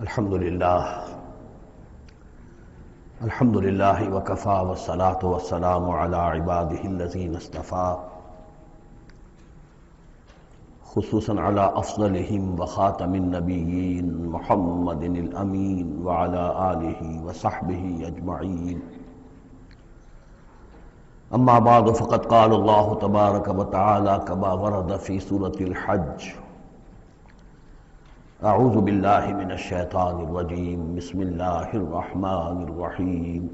الحمد للہ وکفا والصلاة والسلام علی عباده الذین اصطفى، خصوصاً علی افضلہم وخاتم النبیین محمد الامین وعلی آلہ وصحبہ اجمعین. اما بعد فقد قال اللہ تبارک وتعالی کما ورد فی سورۃ الحج: اعوذ باللہ من الشیطان الرجیم، بسم اللہ الرحمن الرحیم.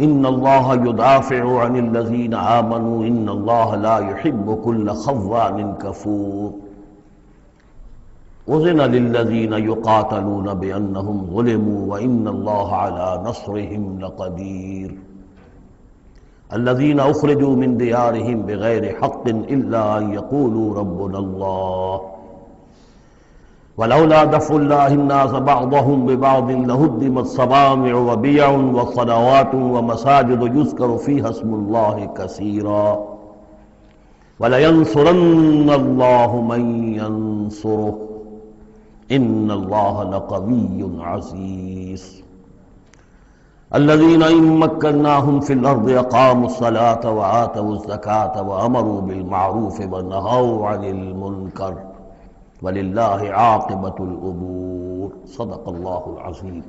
ان اللہ یدافع عن الذین آمنوا ان اللہ لا يحب كل خوان کفور. اذن للذین یقاتلون بانہم ظلموا وان اللہ علی نصرہم لقدیر. الذين اخرجوا من ديارهم بغير حق الا ان يقولوا ربنا الله ولولا دفع الله الناس بعضهم ببعض لهدمت صوامع وبيع وصلوات ومساجد يذكر فيها اسم الله كثيرا ولينصرن الله من ينصره ان الله لقوي عزيز. الذين إن مكناهم في الأرض أقاموا الصلاة وآتوا الزكاة وأمروا بالمعروف ونهوا عن المنكر ولله عاقبة الأمور. صدق الله العظيم.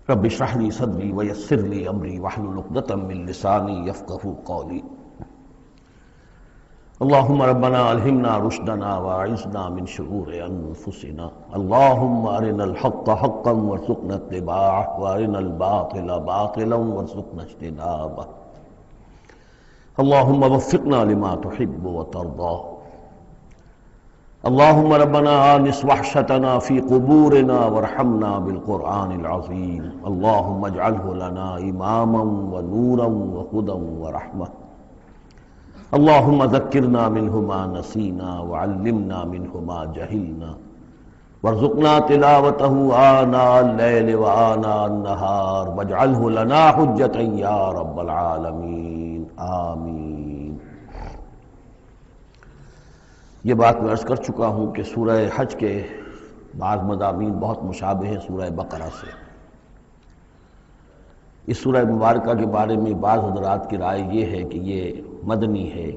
رب اشرح لي صدري ويسر لي أمري واحلل عقدة من لساني يفقهوا قولي. اللهم ربنا الہمنا رشدنا واعذنا من شرور انفسنا. اللهم ارنا الحق حقا وارزقنا اتباعه وارنا الباطل باطلا وارزقنا اجتنابه. اللهم وفقنا لما تحب وترضى. اللهم ربنا آنس وحشتنا في قبورنا وارحمنا بالقرآن العظيم. اللهم اجعله لنا إماما ونورا وهدى ورحمة. اللهم ذكرنا منه ما نسينا وعلمنا منه ما جهلنا وارزقنا تلاوته آناء الليل وآناء النهار واجعله لنا حجة يا رب العالمين آمین. یہ بات میں عرض کر چکا ہوں کہ سورہ حج کے بعض مضامین بہت مشابہ ہیں سورہ بقرہ سے. اس سورہ مبارکہ کے بارے میں بعض حضرات کی رائے یہ ہے کہ یہ مدنی ہے،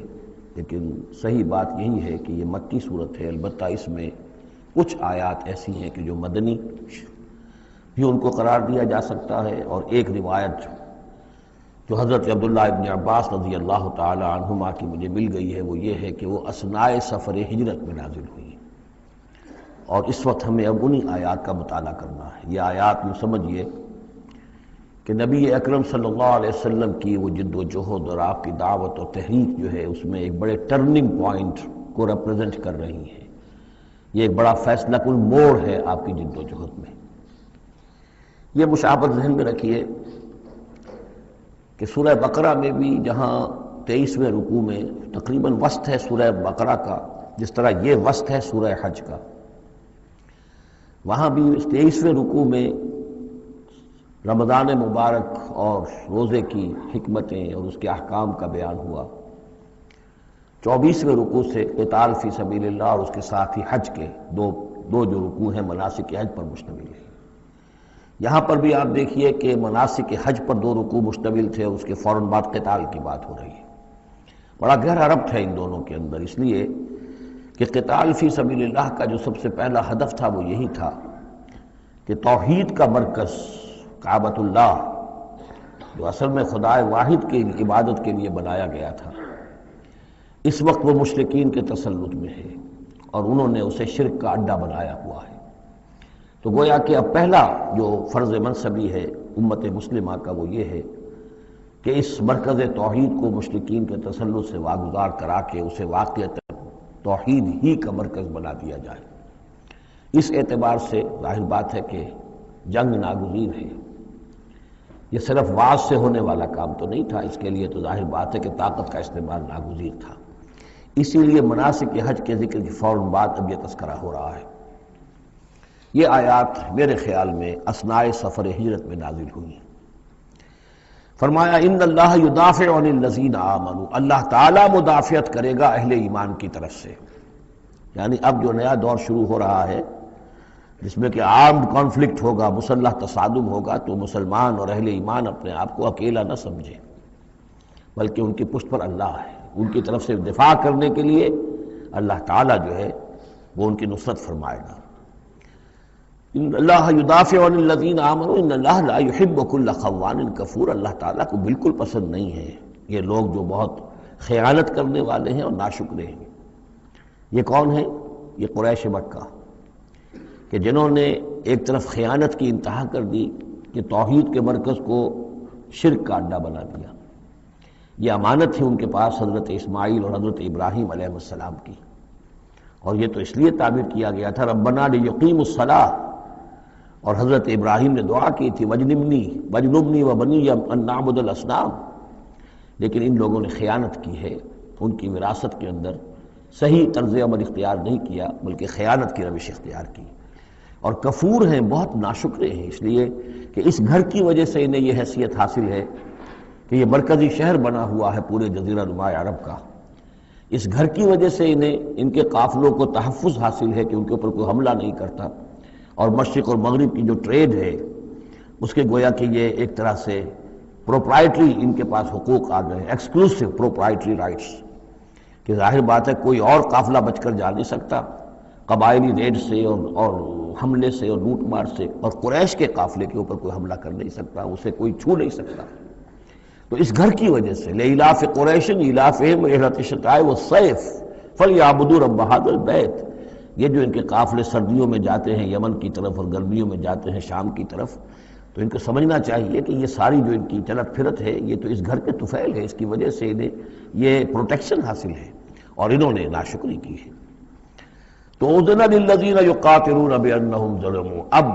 لیکن صحیح بات یہی ہے کہ یہ مکی صورت ہے. البتہ اس میں کچھ آیات ایسی ہیں کہ جو مدنی بھی ان کو قرار دیا جا سکتا ہے، اور ایک روایت جو حضرت عبداللہ ابن عباس رضی اللہ تعالی عنہما کی مجھے مل گئی ہے وہ یہ ہے کہ وہ اثناء سفر ہجرت میں نازل ہوئی، اور اس وقت ہمیں اب انہی آیات کا مطالعہ کرنا ہے. یہ آیات میں سمجھیے کہ نبی اکرم صلی اللہ علیہ وسلم کی وہ جد و جہد اور آپ کی دعوت و تحریک جو ہے اس میں ایک بڑے ٹرننگ پوائنٹ کو ریپرزینٹ کر رہی ہیں. یہ ایک بڑا فیصلہ کن موڑ ہے آپ کی جد و جہد میں. یہ مشابہت ذہن میں رکھیے کہ سورہ بقرہ میں بھی جہاں 23ویں رکوع میں تقریباً وسط ہے سورہ بقرہ کا، جس طرح یہ وسط ہے سورہ حج کا، وہاں بھی 23ویں رکوع میں رمضان مبارک اور روزے کی حکمتیں اور اس کے احکام کا بیان ہوا. 24ویں رکوع سے قتال فی سبیل اللہ اور اس کے ساتھ ہی حج کے دو جو رکوع ہیں مناسک حج پر مشتمل ہیں. یہاں پر بھی آپ دیکھیے کہ مناسک حج پر 2 رکوع مشتمل تھے اور اس کے فوراً بعد قتال کی بات ہو رہی ہے. بڑا گہرا ربط ہے ان دونوں کے اندر، اس لیے کہ قتال فی سبیل اللہ کا جو سب سے پہلا ہدف تھا وہ یہی تھا کہ توحید کا مرکز کعبۃ اللہ، جو اصل میں خدا واحد کی عبادت کے لیے بنایا گیا تھا، اس وقت وہ مشرکین کے تسلط میں ہے اور انہوں نے اسے شرک کا اڈا بنایا ہوا ہے. تو گویا کہ اب پہلا جو فرض منصبی ہے امت مسلمہ کا وہ یہ ہے کہ اس مرکز توحید کو مشرکین کے تسلط سے واگزار کرا کے اسے واقعتاً توحید ہی کا مرکز بنا دیا جائے. اس اعتبار سے ظاہر بات ہے کہ جنگ ناگزیر ہے. یہ صرف واز سے ہونے والا کام تو نہیں تھا، اس کے لیے تو ظاہر بات ہے کہ طاقت کا استعمال ناگزیر تھا. اسی لیے مناسک حج کے ذکر کی فوراً بعد اب یہ تذکرہ ہو رہا ہے. یہ آیات میرے خیال میں اثناء سفر ہجرت میں نازل ہوئی. فرمایا ان اللہ یدافع عن الذین آمنوا، اللہ تعالیٰ مدافعت کرے گا اہل ایمان کی طرف سے. یعنی اب جو نیا دور شروع ہو رہا ہے جس میں کہ آرمڈ کانفلکٹ ہوگا، مسلح تصادم ہوگا، تو مسلمان اور اہل ایمان اپنے آپ کو اکیلا نہ سمجھے، بلکہ ان کی پشت پر اللہ ہے، ان کی طرف سے دفاع کرنے کے لیے اللہ تعالیٰ جو ہے وہ ان کی نصرت فرمائے گا۔ ان اللہ یدافع عن الذین آمنوا ان اللہ لا یحب کل خوان کفور، اللہ تعالیٰ کو بالکل پسند نہیں ہے یہ لوگ جو بہت خیانت کرنے والے ہیں اور ناشکرے ہیں۔ یہ کون ہیں؟ یہ قریش مکہ کہ جنہوں نے ایک طرف خیانت کی انتہا کر دی کہ توحید کے مرکز کو شرک کا اڈا بنا دیا۔ یہ امانت ہے ان کے پاس حضرت اسماعیل اور حضرت ابراہیم علیہ السلام کی، اور یہ تو اس لیے تعبیر کیا گیا تھا ربنا لیقیموا الصلاۃ، اور حضرت ابراہیم نے دعا کی تھی وجنبنی وبنی ان نعبد الاصنام، لیکن ان لوگوں نے خیانت کی ہے، ان کی وراثت کے اندر صحیح طرز عمل اختیار نہیں کیا بلکہ خیانت کی روش اختیار کی، اور کفور ہیں، بہت ناشکرے ہیں، اس لیے کہ اس گھر کی وجہ سے انہیں یہ حیثیت حاصل ہے کہ یہ مرکزی شہر بنا ہوا ہے پورے جزیرہ نما عرب کا، اس گھر کی وجہ سے انہیں ان کے قافلوں کو تحفظ حاصل ہے کہ ان کے اوپر کوئی حملہ نہیں کرتا، اور مشرق اور مغرب کی جو ٹریڈ ہے اس کے گویا کہ یہ ایک طرح سے پروپرائٹری ان کے پاس حقوق آ گئے، ایکسکلوسیو پروپرائٹری رائٹس، کہ ظاہر بات ہے کوئی اور قافلہ بچ کر جا نہیں سکتا قبائلی ریڈ سے اور حملے سے اور لوٹ مار سے، اور قریش کے قافلے کے اوپر کوئی حملہ کر نہیں سکتا، اسے کوئی چھو نہیں سکتا۔ تو اس گھر کی وجہ سے لإلاف قریش إِلَافِهِمْ رِحْلَةَ الشِّتَاءِ وَالصَّيْفِ فَلْيَعْبُدُوا رَبَّ هَذَا الْبَيْتِ، یہ جو ان کے قافلے سردیوں میں جاتے ہیں یمن کی طرف اور گرمیوں میں جاتے ہیں شام کی طرف، تو ان کو سمجھنا چاہیے کہ یہ ساری جو ان کی چلت پھرت ہے یہ تو اس گھر کے طفیل ہے، اس کی وجہ سے انہیں یہ پروٹیکشن حاصل ہے، اور انہوں نے ناشکری کی ہے۔ تو اذن للذین یقاتلون بانہم ظلموا، اب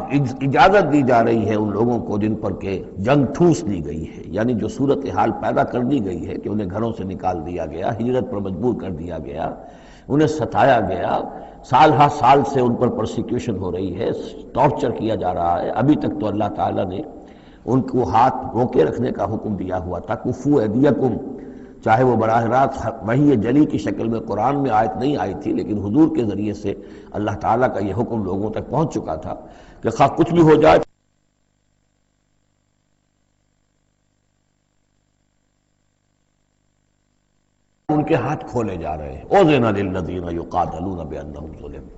اجازت دی جا رہی ہے ان لوگوں کو جن پر کہ جنگ ٹھونس دی گئی ہے، یعنی جو صورتحال پیدا کر دی گئی ہے کہ انہیں گھروں سے نکال دیا گیا، ہجرت پر مجبور کر دیا گیا، انہیں ستایا گیا، سال ہر سال سے ان پر پرسیکیوشن ہو رہی ہے، ٹارچر کیا جا رہا ہے۔ ابھی تک تو اللہ تعالیٰ نے ان کو ہاتھ روکے رکھنے کا حکم دیا ہوا تھا، کفوا ایدیکم، چاہے وہ براہ راست وحی جلی کی شکل میں قرآن میں آیت نہیں آئی تھی، لیکن حضور کے ذریعے سے اللہ تعالیٰ کا یہ حکم لوگوں تک پہنچ چکا تھا کہ خواہ کچھ بھی ہو جائے ان کے ہاتھ کھولے جا رہے ہیں۔ اذن للذین یقاتلون بانہم ظلموا،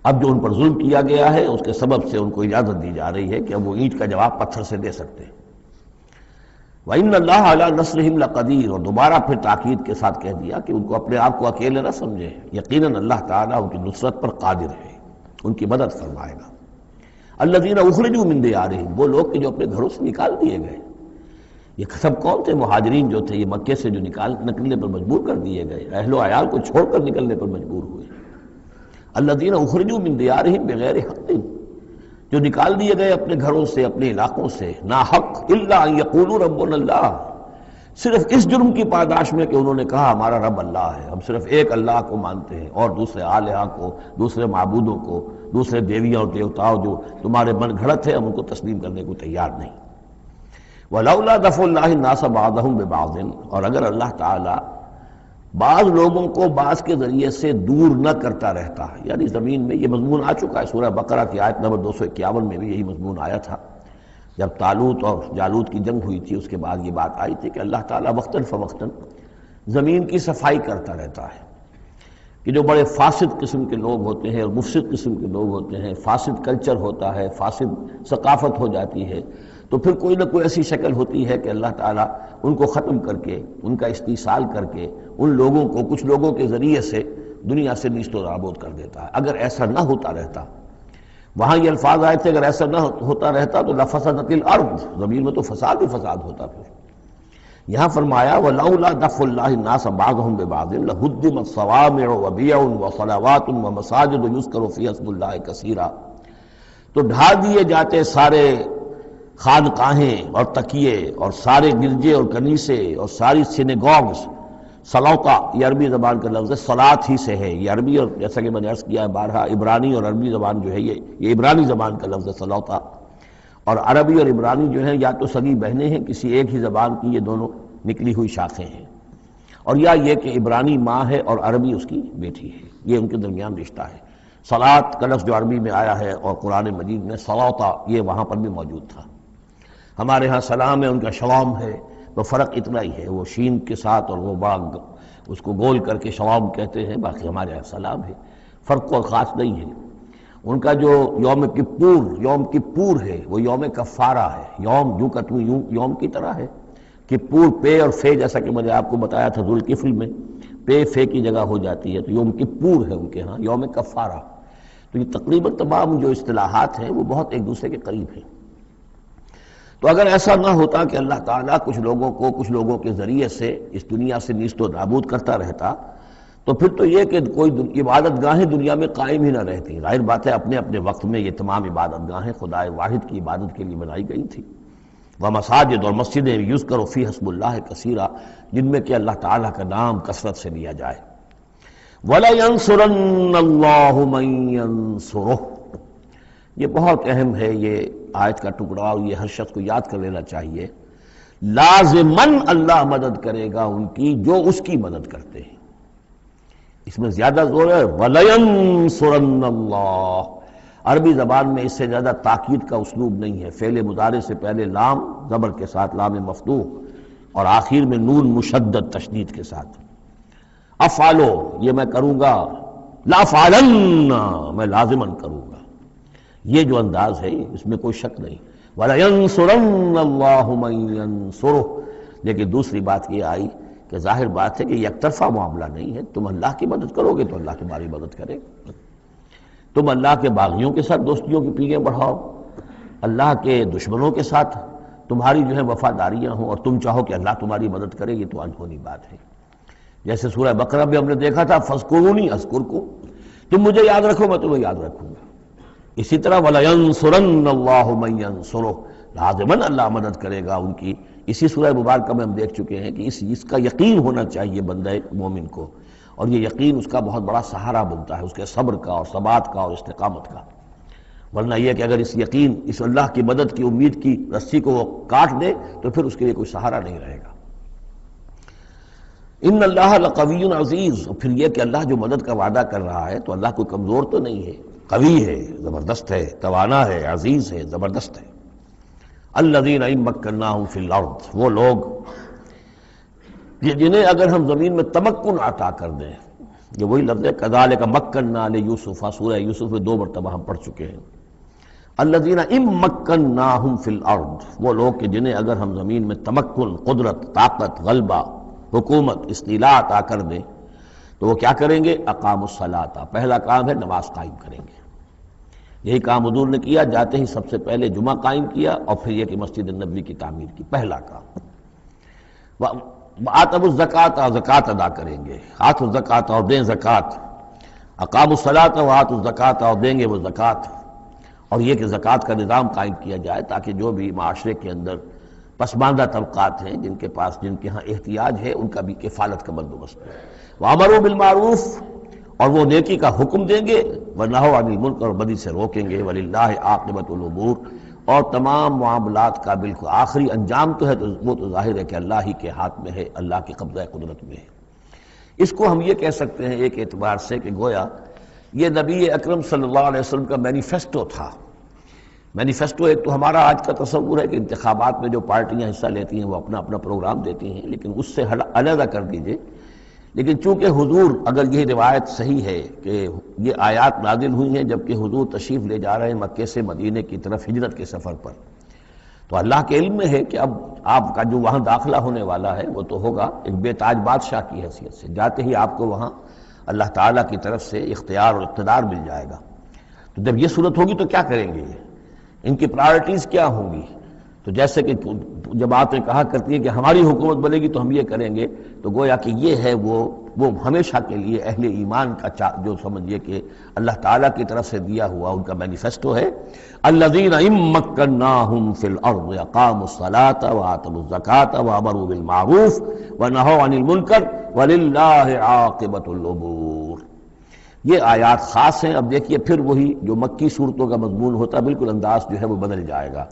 اب جو ان پر ظلم کیا گیا ہے اس کے سبب سے ان کو اجازت دی جا رہی ہے کہ اب وہ اینٹ کا جواب پتھر سے دے سکتے ہیں۔ وَإِنَّ اللَّهَ عَلَىٰ نَصْرِهِمْ لَقَدِيرٌ، اور دوبارہ پھر تاکید کے ساتھ کہہ دیا کہ ان کو اپنے آپ کو اکیلے نہ سمجھے، یقیناً اللہ تعالیٰ ان کی نصرت پر قادر ہے، ان کی مدد فرمائے گا۔ الَّذِينَ أُخْرِجُوا مِن دِيَارِهِمْ، وہ لوگ کہ جو اپنے گھروں سے نکال دیے گئے، یہ سب کون تھے؟ مہاجرین جو تھے، یہ مکے سے جو نکلنے پر مجبور کر دیے گئے، اہل و عیال کو چھوڑ کر نکلنے پر مجبور ہوئے۔ الَّذِينَ أُخْرِجُوا مِن دِيَارِهِمْ بِغَيْرِ حَقٍّ، جو نکال دیے گئے اپنے گھروں سے، اپنے علاقوں سے ناحق، الا ان یقولوا ربنا اللہ، صرف اس جرم کی پاداش میں کہ انہوں نے کہا ہمارا رب اللہ ہے، ہم صرف ایک اللہ کو مانتے ہیں اور دوسرے آلہہ کو، دوسرے معبودوں کو، دوسرے دیویاں اور دیوتاؤں جو تمہارے من گھڑت ہے ہم ان کو تسلیم کرنے کو تیار نہیں۔ ولولا دفع اللہ الناس بعضهم ببعض، اور اگر اللہ تعالی بعض لوگوں کو بعض کے ذریعے سے دور نہ کرتا رہتا، یعنی زمین میں یہ مضمون آ چکا ہے، سورہ بقرہ کی آیت نمبر 251 میں بھی یہی مضمون آیا تھا، جب طالوت اور جالوت کی جنگ ہوئی تھی اس کے بعد یہ بات آئی تھی کہ اللہ تعالیٰ وقتاً فوقتاً زمین کی صفائی کرتا رہتا ہے، کہ جو بڑے فاسد قسم کے لوگ ہوتے ہیں اور مفسد قسم کے لوگ ہوتے ہیں، فاسد کلچر ہوتا ہے، فاسد ثقافت ہو جاتی ہے، تو پھر کوئی نہ کوئی ایسی شکل ہوتی ہے کہ اللہ تعالیٰ ان کو ختم کر کے، ان کا استیصال کر کے، ان لوگوں کو کچھ لوگوں کے ذریعے سے دنیا سے نیست و نابود کر دیتا ہے۔ اگر ایسا نہ ہوتا رہتا، وہاں یہ الفاظ آئے تھے اگر ایسا نہ ہوتا رہتا تو لفسدت الارض، زمین میں تو فساد ہی فساد ہوتا۔ پھر یہاں فرمایا وَلَوْلَا دَفْعُ اللَّهِ النَّاسَ بَعْضَهُم بِبَعْضٍ لَهُدِّمَتْ صَوَامِعُ وَبِيَعٌ وَصَلَوَاتٌ وَمَسَاجِدُ يُذْكَرُ فِيهَا اسْمُ اللَّهِ كَثِيرًا، تو ڈھا دیے جاتے سارے خانقاہیں اور تکیے اور سارے گرجے اور کنیسے اور ساری سینیگوگز، صلوتا یہ عربی زبان کا لفظ ہے، صلات ہی سے ہے یہ عربی، اور جیسا کہ میں نے عرض کیا ہے بارہا عبرانی اور عربی زبان جو ہے یہ عبرانی زبان کا لفظ ہے صلوتا، اور عربی اور عبرانی جو ہیں یا تو سگی بہنیں ہیں، کسی ایک ہی زبان کی یہ دونوں نکلی ہوئی شاخیں ہیں۔ اور یا یہ کہ عبرانی ماں ہے اور عربی اس کی بیٹی ہے، یہ ان کے درمیان رشتہ ہے۔ صلاۃ کا لفظ جو عربی میں آیا ہے اور قرآن مجید میں صلاۃ، یہ وہاں پر بھی موجود تھا۔ ہمارے ہاں سلام ہے، ان کا شوام ہے، تو فرق اتنا ہی ہے، وہ شین کے ساتھ اور وہ باغ اس کو گول کر کے شوام کہتے ہیں، باقی ہمارے ہاں سلام ہے، فرق کوئی خاص نہیں ہے۔ ان کا جو یوم کپور ہے وہ یوم کفارہ ہے، یوم یوں کا تو یوں یوم کی طرح ہے، کپور پے اور فے، جیسا کہ میں نے آپ کو بتایا تھا ذوالکفل میں پے فے کی جگہ ہو جاتی ہے، تو یوم کپور ہے ان کے ہاں، یوم کفارہ۔ تو یہ تقریباً تمام جو اصطلاحات ہیں وہ بہت ایک دوسرے کے قریب ہیں۔ تو اگر ایسا نہ ہوتا کہ اللہ تعالیٰ کچھ لوگوں کے ذریعے سے اس دنیا سے نیست و نابود کرتا رہتا، تو پھر تو یہ کہ کوئی عبادت گاہیں دنیا میں قائم ہی نہ رہتی۔ ظاہر بات ہے اپنے اپنے وقت میں یہ تمام عبادت گاہیں خدا واحد کی عبادت کے لیے بنائی گئی تھی، ومساجد، اور مسجدیں یذکر فیہا اسم اللہ کثیرا، جن میں کہ اللہ تعالیٰ کا نام کثرت سے لیا جائے۔ وَلَيَنصُرَنَّ اللَّهُ مَن يَنصُرُهُ، یہ بہت اہم ہے یہ آیت کا ٹکڑا، اور یہ ہر شخص کو یاد کر لینا چاہیے۔ لازماً اللہ مدد کرے گا ان کی جو اس کی مدد کرتے ہیں۔ اس میں زیادہ زور ہے وَلَيَنصُرَنَّ اللَّهُ، عربی زبان میں اس سے زیادہ تاکید کا اسلوب نہیں ہے۔ فعل مضارع سے پہلے لام زبر کے ساتھ، لام مفتوح، اور آخر میں نون مشدد تشدید کے ساتھ۔ افعلو، یہ میں کروں گا، لافعلن، میں لازماً کروں گا، یہ جو انداز ہے اس میں کوئی شک نہیں۔ وَلَيَنصُرَنَّ اللَّهُ مَن يَنصُرُهُ، لیکن دوسری بات یہ آئی کہ ظاہر بات ہے کہ یک طرفہ معاملہ نہیں ہے، تم اللہ کی مدد کرو گے تو اللہ تمہاری مدد کرے گا۔ تم اللہ کے باغیوں کے ساتھ دوستیوں کی پیلیں بڑھاؤ، اللہ کے دشمنوں کے ساتھ تمہاری جو ہے وفاداریاں ہوں، اور تم چاہو کہ اللہ تمہاری مدد کرے، یہ تو انہونی بات ہے۔ جیسے سورہ بقرہ میں ہم نے دیکھا تھا فَاذْكُرُونِی أَذْكُرْكُم، تم مجھے یاد رکھو میں تمہیں یاد رکھوں گا۔ اسی طرح وَلَيَنصُرَنَّ اللَّهُ مَن يَنصُرُهُ، لازماً اللہ مدد کرے گا ان کی۔ اسی سورہ مبارکہ میں ہم دیکھ چکے ہیں کہ اس کا یقین ہونا چاہیے بندہ مومن کو، اور یہ یقین اس کا بہت بڑا سہارا بنتا ہے، اس کے صبر کا اور ثبات کا اور استقامت کا۔ ورنہ یہ کہ اگر اس یقین، اس اللہ کی مدد کی امید کی رسی کو وہ کاٹ دے تو پھر اس کے لیے کوئی سہارا نہیں رہے گا۔ ان اللہ لقوی عزیز، اور پھر یہ کہ اللہ جو مدد کا وعدہ کر رہا ہے تو اللہ کوئی کمزور تو نہیں ہے، قوی ہے، زبردست ہے، توانا ہے، عزیز ہے، زبردست ہے۔ الذین ان مکناہم فی الارض، وہ لوگ جنہیں اگر ہم زمین میں تمکن عطا کر دیں، یہ وہی لفظ ہے کذالک مکننا لیوسف، سورہ یوسف میں 2 مرتبہ ہم پڑھ چکے ہیں۔ الذین ان مکناہم فی الارض، وہ لوگ کہ جنہیں اگر ہم زمین میں تمکن، قدرت، طاقت، غلبہ، حکومت، استیلاء عطا کر دیں تو وہ کیا کریں گے؟ اقاموا الصلاۃ، پہلا کام ہے نماز قائم کریں گے۔ یہی کام حضور نے کیا، جاتے ہی سب سے پہلے جمعہ قائم کیا، اور پھر یہ کہ مسجد نبوی کی تعمیر کی، پہلا کام۔ وآتوا الزکوٰۃ، زکوٰۃ ادا کریں گے، آتوا الزکوٰۃ، اور دیں زکوٰۃ، اقاموا الصلاۃ وآتوا الزکوٰۃ، اور دیں گے وہ زکوٰۃ، اور یہ کہ زکوٰۃ کا نظام قائم کیا جائے تاکہ جو بھی معاشرے کے اندر پسماندہ طبقات ہیں، جن کے ہاں احتیاج ہے، ان کا بھی کفالت کا بندوبست ہے۔ وَأَمَرُوا بِالْمَعْرُوفِ، اور وہ نیکی کا حکم دیں گے، وَنَہَوْا عَنِ الْمُنکَرِ، اور بدی سے روکیں گے، وَلِلَّهِ عَاقِبَةُ الْأُمُورِ، اور تمام معاملات کا بالکل آخری انجام تو ہے تو وہ تو ظاہر ہے کہ اللہ ہی کے ہاتھ میں ہے، اللہ کی قبضہ قدرت میں ہے۔ اس کو ہم یہ کہہ سکتے ہیں ایک اعتبار سے کہ گویا یہ نبی اکرم صلی اللہ علیہ وسلم کا مینیفیسٹو تھا۔ مینیفیسٹو ایک تو ہمارا آج کا تصور ہے کہ انتخابات میں جو پارٹیاں حصہ لیتی ہیں وہ اپنا اپنا پروگرام دیتی ہیں، لیکن اس سے علیحدہ کر دیجئے۔ لیکن چونکہ حضور، اگر یہ روایت صحیح ہے کہ یہ آیات نازل ہوئی ہیں جبکہ حضور تشریف لے جا رہے ہیں مکے سے مدینے کی طرف ہجرت کے سفر پر، تو اللہ کے علم میں ہے کہ اب آپ کا جو وہاں داخلہ ہونے والا ہے وہ تو ہوگا ایک بے تاج بادشاہ کی حیثیت سے، جاتے ہی آپ کو وہاں اللہ تعالیٰ کی طرف سے اختیار اور اقتدار مل جائے گا۔ تو جب یہ صورت ہوگی تو کیا کریں گے؟ ان کی پرائرٹیز کیا ہوں گی؟ تو جیسے کہ جب باتیں کہا کرتی ہیں کہ ہماری حکومت بنے گی تو ہم یہ کریں گے، تو گویا کہ یہ ہے وہ ہمیشہ کے لیے اہل ایمان کا جو سمجھیے کہ اللہ تعالیٰ کی طرف سے دیا ہوا ان کا مینیفیسٹو ہے۔ الذین ان مکناہم فی الارض اقاموا الصلاۃ وآتوا الزکاۃ وامروا بالمعروف ونہوا عن المنکر وللہ عاقبۃ الامور۔ یہ آیات خاص ہیں. اب دیکھیے پھر وہی جو مکی صورتوں کا مضمون ہوتا ہے بالکل انداز جو ہے وہ بدل جائے گا.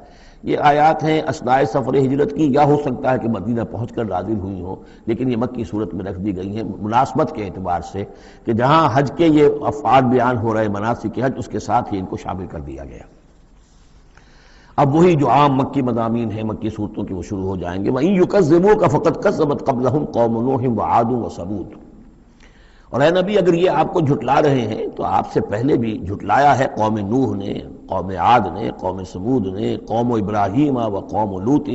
یہ آیات ہیں اثناء سفر ہجرت کی، یا ہو سکتا ہے کہ مدینہ پہنچ کر نازل ہوئی ہوں، لیکن یہ مکی صورت میں رکھ دی گئی ہیں مناسبت کے اعتبار سے کہ جہاں حج کے یہ افعال بیان ہو رہے مناسک حج، اس کے ساتھ ہی ان کو شامل کر دیا گیا. اب وہی جو عام مکی مضامین ہیں مکی صورتوں کی وہ شروع ہو جائیں گے. وَإِن يُكَذِّبُوكَ فَقَدْ كَذَّبَتْ قَبْلَهُمْ قَوْمُ نُوحٍ وَعَادٌ وَثَمُودُ. اور اے نبی اگر یہ آپ کو جھٹلا رہے ہیں تو آپ سے پہلے بھی جھٹلایا ہے قوم نوح نے، قوم عاد نے، قوم سمود نے، قوم ابراہیم و قوم لوط.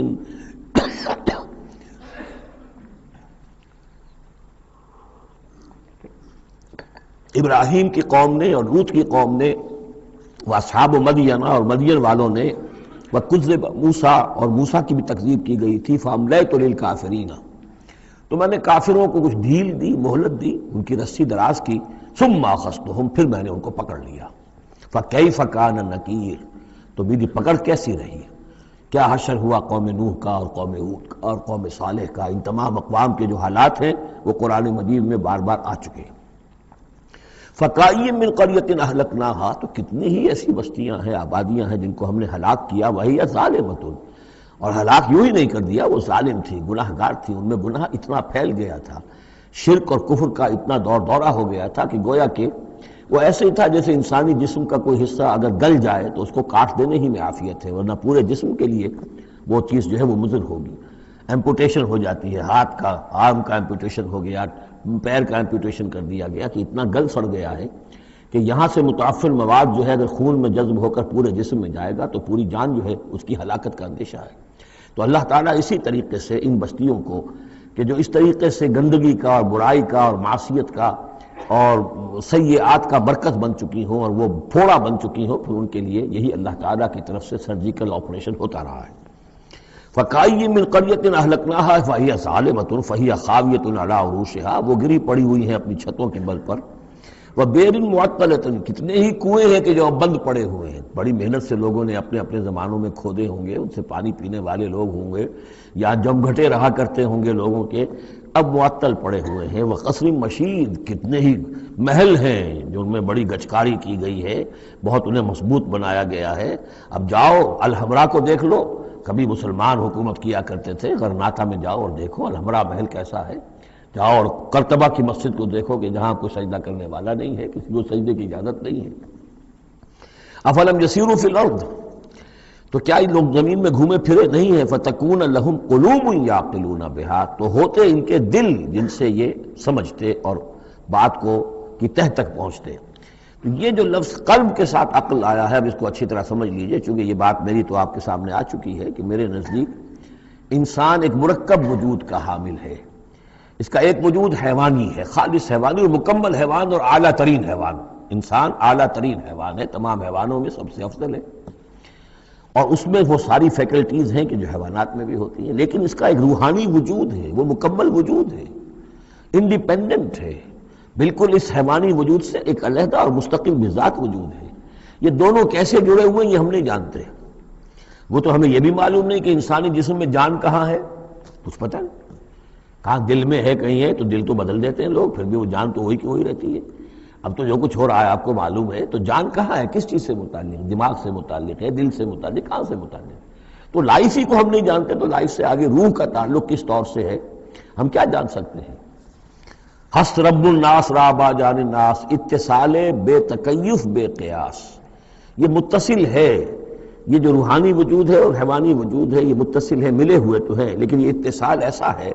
ابراہیم کی قوم نے اور لوط کی قوم نے، وہ اصحاب مدین اور مدین والوں نے، وَكُذِّبَ موسیٰ اور موسیٰ کی بھی تکذیب کی گئی تھی. فَأَمْلَيْتُ لِلْكَافِرِينَ تو میں نے کافروں کو کچھ ڈھیل دی، مہلت دی، ان کی رسی دراز کی. ثُمَّ أَخَذْتُهُمْ پھر میں نے ان کو پکڑ لیا. فَكَيْفَ كَانَ نَكِيرٌ تو میری پکڑ کیسی رہی، کیا حشر ہوا قوم نوح کا اور قوم ہود کا اور قوم صالح کا. ان تمام اقوام کے جو حالات ہیں وہ قرآن مجید میں بار بار آ چکے ہیں. فَكَأَيٍّ مِّن قَرْيَةٍ أَهْلَكْنَاهَا تو کتنی ہی ایسی بستیاں ہیں، آبادیاں ہیں جن کو ہم نے ہلاک کیا. وَهِيَ ظَالِمَةٌ اور ہلاک یوں ہی نہیں کر دیا، وہ ظالم تھی، گناہ گار تھی، ان میں گناہ اتنا پھیل گیا تھا، شرک اور کفر کا اتنا دور دورہ ہو گیا تھا کہ گویا کہ وہ ایسے ہی تھا جیسے انسانی جسم کا کوئی حصہ اگر گل جائے تو اس کو کاٹ دینے ہی میں عافیت ہے، ورنہ پورے جسم کے لیے وہ چیز جو ہے وہ مضر ہوگی. ایمپوٹیشن ہو جاتی ہے، ہاتھ کا، آرم کا ایمپوٹیشن ہو گیا، پیر کا ایمپوٹیشن کر دیا گیا کہ اتنا گل سڑ گیا ہے کہ یہاں سے متعفن مواد جو ہے اگر خون میں جذب ہو کر پورے جسم میں جائے گا تو پوری جان جو ہے اس کی ہلاکت کا اندیشہ ہے. تو اللہ تعالیٰ اسی طریقے سے ان بستیوں کو کہ جو اس طریقے سے گندگی کا اور برائی کا اور معصیت کا اور سیئات کا برکت بن چکی ہوں اور وہ پھوڑا بن چکی ہوں، پھر ان کے لیے یہی اللہ تعالیٰ کی طرف سے سرجیکل آپریشن ہوتا رہا ہے. فَكَأَيٍّ مِّن قَرْيَةٍ أَهْلَكْنَاهَا فَهِيَ ظَالِمَةٌ فَهِيَ خَاوِيَةٌ عَلَىٰ عُرُوشِهَا وہ گری پڑی ہوئی ہیں اپنی چھتوں کے بل پر. وَبِئْرٍ مُعَطَّلَةٍ کتنے ہی کنویں ہیں کہ جو اب بند پڑے ہوئے ہیں، بڑی محنت سے لوگوں نے اپنے اپنے زمانوں میں کھودے ہوں گے، ان سے پانی پینے والے لوگ ہوں گے یا جم گھٹے رہا کرتے ہوں گے لوگوں کے، اب معطل پڑے ہوئے ہیں. وَقَصْرٍ مَشِيدٍ کتنے ہی محل ہیں جو ان میں بڑی گچکاری کی گئی ہے، بہت انہیں مضبوط بنایا گیا ہے. اب جاؤ الحمرا کو دیکھ لو، کبھی مسلمان حکومت کیا کرتے تھے، غرناطہ میں جاؤ اور دیکھو الحمرا محل کیسا ہے. جاؤ اور قرطبہ کی مسجد کو دیکھو کہ جہاں کوئی سجدہ کرنے والا نہیں ہے، کسی کو سجدے کی اجازت نہیں ہے. افلم یسیروا فی الارض تو کیا یہ لوگ زمین میں گھومے پھرے نہیں ہیں. فتکون لہم قلوب یعقلون بہا تو ہوتے ان کے دل جن سے یہ سمجھتے اور بات کو کی تہ تک پہنچتے. یہ جو لفظ قلب کے ساتھ عقل آیا ہے، اب اس کو اچھی طرح سمجھ لیجئے، چونکہ یہ بات میری تو آپ کے سامنے آ چکی ہے کہ میرے نزدیک انسان ایک مرکب وجود کا حامل ہے. اس کا ایک وجود حیوانی ہے، خالص حیوانی اور مکمل حیوان اور اعلیٰ ترین حیوان. انسان اعلیٰ ترین حیوان ہے، تمام حیوانوں میں سب سے افضل ہے، اور اس میں وہ ساری فیکلٹیز ہیں کہ جو حیوانات میں بھی ہوتی ہیں. لیکن اس کا ایک روحانی وجود ہے، وہ مکمل وجود ہے، انڈیپینڈنٹ ہے، بالکل اس حیوانی وجود سے ایک علیحدہ اور مستقل بذات وجود ہے. یہ دونوں کیسے جڑے ہوئے ہیں یہ ہم نہیں جانتے. وہ تو ہمیں یہ بھی معلوم نہیں کہ انسانی جسم میں جان کہاں ہے، کچھ پتہ نہیں. کہاں دل میں ہے کہیں ہے تو دل تو بدل دیتے ہیں لوگ، پھر بھی وہ جان تو وہی کی وہی رہتی ہے. اب تو جو کچھ ہو رہا ہے آپ کو معلوم ہے، تو جان کہاں ہے، کس چیز سے متعلق، دماغ سے متعلق ہے، دل سے متعلق، کہاں سے متعلق. تو لائف ہی کو ہم نہیں جانتے تو لائف سے آگے روح کا تعلق کس طور سے ہے ہم کیا جان سکتے ہیں. ہست رب الناس رابا جان الناس اتصال بے تکیف بے قیاس. یہ متصل ہے، یہ جو روحانی وجود ہے اور حیوانی وجود ہے یہ متصل ہے، ملے ہوئے تو ہیں، لیکن یہ اتصال ایسا ہے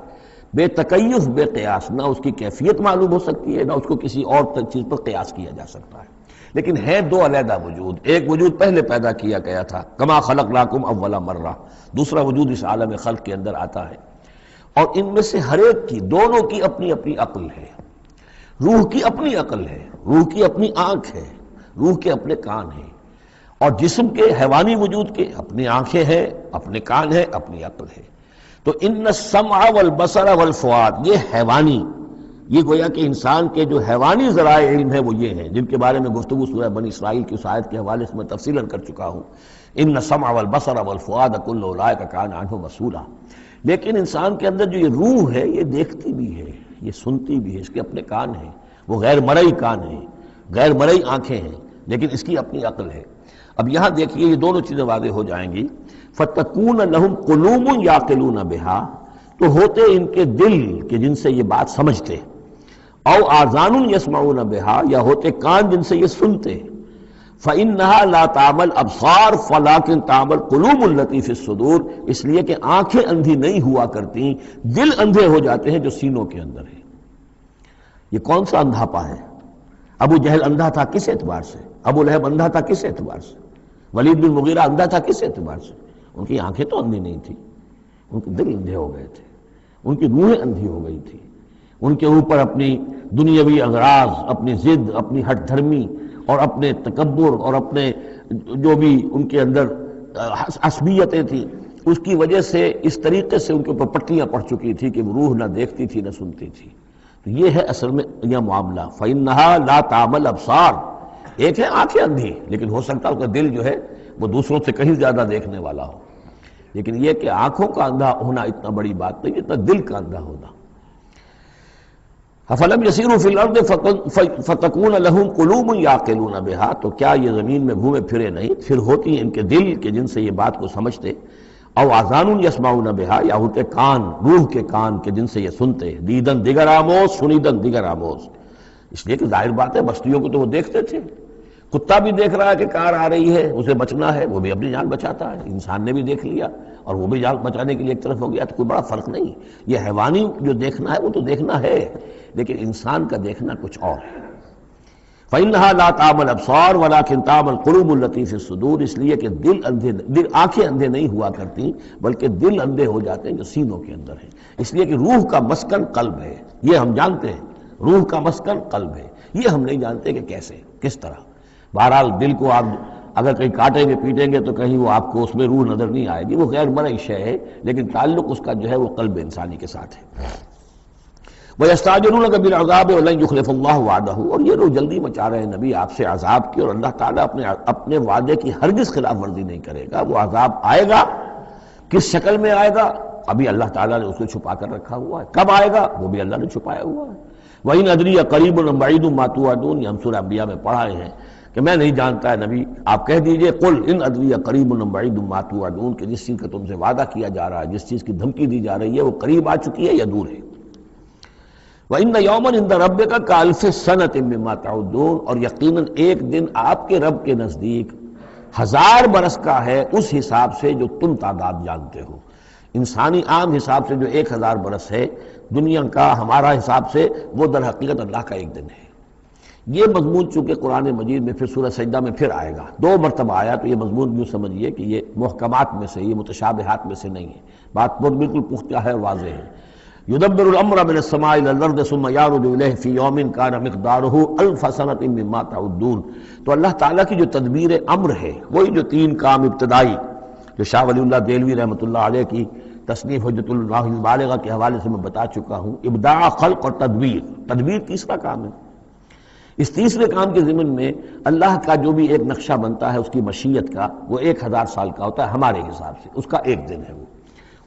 بے تکیف بے قیاس، نہ اس کی کیفیت معلوم ہو سکتی ہے نہ اس کو کسی اور چیز پر قیاس کیا جا سکتا ہے. لیکن ہے دو علیحدہ وجود. ایک وجود پہلے پیدا کیا گیا تھا، کما خلقناکم اول مرہ، دوسرا وجود اس عالم خلق کے اندر آتا ہے. اور ان میں سے ہر ایک کی، دونوں کی اپنی اپنی عقل ہے. روح کی اپنی عقل ہے، روح کی اپنی آنکھ ہے، روح کے اپنے کان ہیں، اور جسم کے حیوانی وجود کے اپنی آنکھیں ہیں، اپنے کان ہیں، اپنی عقل ہے. تو ان السمع والبصر والفؤاد یہ حیوانی، یہ گویا کہ انسان کے جو حیوانی ذرائع علم ہے وہ یہ ہیں جن کے بارے میں گفتگو سورہ بنی اسرائیل کی اس آیت کے حوالے سے میں تفصیلاً کر چکا ہوں. ان السمع والبصر والفؤاد کل اولئک کان عنہ مسئولا. لیکن انسان کے اندر جو یہ روح ہے یہ دیکھتی بھی ہے، یہ سنتی بھی ہے، اس کے اپنے کان ہیں، وہ غیر مرئی کان ہیں. غیر مرئی آنکھیں ہیں لیکن اس کی اپنی عقل ہے۔ اب یہاں دیکھیے یہ دونوں چیزیں واضح ہو جائیں گی۔ فَتَكُونَ لَهُمْ قُلُوبٌ يَعْقِلُونَ بِهَا، تو ہوتے ان کے دل کہ جن سے یہ بات سمجھتے، او آذان یسمعون بها، یا ہوتے کان جن سے یہ سنتے، فإنها لا تعمل ابصار ولكن تعمل قلوب التي في الصدور، اس لیے کہ آنکھیں اندھی نہیں ہوا کرتی، دل اندھے ہو جاتے ہیں جو سینوں کے اندر ہے۔ یہ کون سا اندھاپا ہے؟ ابو جہل اندھا تھا کس اعتبار سے؟ ابو لہب اندھا تھا کس اعتبار سے؟ ولید بن مغیرہ اندھا تھا کس اعتبار سے؟ ان کی آنکھیں تو اندھی نہیں تھی، ان کے دل اندھے ہو گئے تھے، ان کی روحیں اندھی ہو گئی تھی، ان کے اوپر اپنی دنیاوی اغراض، اپنی ضد، اپنی ہٹ دھرمی اور اپنے تکبر اور اپنے جو بھی ان کے اندر عصبیتیں تھیں، اس کی وجہ سے اس طریقے سے ان کے اوپر پٹیاں پڑ چکی تھی کہ وہ روح نہ دیکھتی تھی نہ سنتی تھی۔ تو یہ ہے اصل میں یہ معاملہ۔ فَإِنَّهَا لَا تَعْمَلُ الْأَبْصَارُ، ایک ہے آنکھیں اندھی لیکن ہو سکتا ہے اس کا دل جو ہے وہ دوسروں سے کہیں زیادہ دیکھنے والا ہو، لیکن یہ کہ آنکھوں کا اندھا ہونا اتنا بڑی بات نہیں اتنا دل کا اندھا ہونا۔ فَلَمْ يَسِيرُوا فِي الْأَرْضِ فَتَكُونَ لَهُمْ قُلُوبٌ يَعْقِلُونَ بِهَا، تو کیا یہ زمین میں گھومے پھرے نہیں، پھر ہوتی ہیں ان کے دل کہ جن سے یہ بات کو سمجھتے، او آذان یسمعون بها، یا ہوتے کان، روح کے کان کہ جن سے یہ سنتے، دیدن دیگر آموز سنیدن دیگر آموز، اس لیے کہ ظاہر بات ہے بستیوں کو تو وہ دیکھتے تھے، کتا بھی دیکھ رہا ہے کہ کار آ رہی ہے، اسے بچنا ہے، وہ بھی اپنی جان بچاتا ہے، انسان نے بھی دیکھ لیا اور وہ بھی جان بچانے کے لیے ایک طرف ہو گیا، تو کوئی بڑا فرق نہیں۔ یہ حیوانی جو دیکھنا ہے وہ تو دیکھنا ہے، لیکن انسان کا دیکھنا کچھ اور ہے۔ فَإِنَّهَا لَا تَعْمَلُ الْأَبْصَارُ وَلَكِنْ تَعْمَلُ الْقُلُوبُ الَّتِي فِي الصُّدُورِ، اس لیے کہ آنکھیں اندھے نہیں ہوا کرتی بلکہ دل اندھے ہو جاتے ہیں جو سینوں کے اندر ہیں، اس لیے کہ روح کا مسکن قلب ہے، یہ ہم جانتے ہیں، روح کا مسکن قلب ہے، یہ ہم نہیں جانتے کہ کیسے کس طرح۔ بہرحال دل کو آپ اگر کہیں کاٹیں گے پیٹیں گے تو کہیں وہ آپ کو اس میں روح نظر نہیں آئے گی، وہ غیر مرئی شے ہے، لیکن تعلق اس کا جو ہے وہ قلب انسانی کے ساتھ ہے۔ وَيَسْتَعْجِلُونَكَ بِالْعَذَابِ وَلَن يُخْلِفَ اللَّهُ وَعْدَهُ، اور یہ لوگ جلدی مچا رہے ہیں نبی آپ سے عذاب کی، اور اللہ تعالیٰ اپنے وعدے کی ہرگز خلاف ورزی نہیں کرے گا۔ وہ عذاب آئے گا، کس شکل میں آئے گا ابھی اللہ تعالیٰ نے اس کو چھپا کر رکھا ہوا ہے، کب آئے گا وہ بھی اللہ نے چھپایا ہوا ہے۔ وَإِنْ أَدْرِيَ قَرِيبٌ أَمْ بَعِيدٌ مَا تُوعَدُونَ، یہ ہم سورہ انبیاء میں پڑھائے ہیں کہ میں نہیں جانتا ہے نبی، آپ کہہ دیجئے قُلْ إِنْ أَدْرِيَ قَرِيبٌ أَمْ بَعِيدٌ مَا تُوعَدُونَ، کہ جس چیز کا تم سے وعدہ کیا جا رہا ہے، جس چیز کی دھمکی دی جا رہی ہے وہ قریب آ چکی ہے یا دور ہے۔ وَإِنَّ يَوْمًا عِندَ رَبِّكَ كَأَلْفِ سَنَةٍ مِّمَّا تَعُدُّونَ، اور یقیناً ایک دن آپ کے رب کے نزدیک 1000 برس کا ہے اس حساب سے جو تم تعداد جانتے ہو۔ انسانی عام حساب سے جو 1000 برس ہے، دنیا کا ہمارا حساب سے وہ در حقیقت اللہ کا ایک دن ہے۔ یہ مضمون چونکہ قرآن مجید میں پھر سورہ سجدہ میں پھر آئے گا، 2 مرتبہ آیا، تو یہ مضمون یوں سمجھیے کہ یہ محکمات میں سے، یہ متشابہات میں سے نہیں ہے، بات بالکل پختہ ہے، واضح ہے۔ يُدَبِّرُ الْأَمْرَ مِنَ السَّمَاءِ إِلَى الْأَرْضِ ثُمَّ يَعْرُجُ إِلَيْهِ فِي يَوْمٍ كَانَ مِقْدَارُهُ أَلْفَ سَنَةٍ مِّمَّا تَعُدُّونَ، تو اللہ تعالیٰ کی جو تدبیر امر ہے، وہی جو 3 کام ابتدائی جو شاہ ولی اللہ دہلوی رحمۃ اللہ علیہ کی تصنیف حجت اللہ البالغہ کے حوالے سے میں بتا چکا ہوں، ابداع، خلق اور تدبیر، تدبیر تیسرا کام ہے۔ اس تیسرے کام کے ضمن میں اللہ کا جو بھی ایک نقشہ بنتا ہے اس کی مشیت کا، وہ 1000 سال کا ہوتا ہے ہمارے حساب سے، اس کا ایک دن ہے، وہ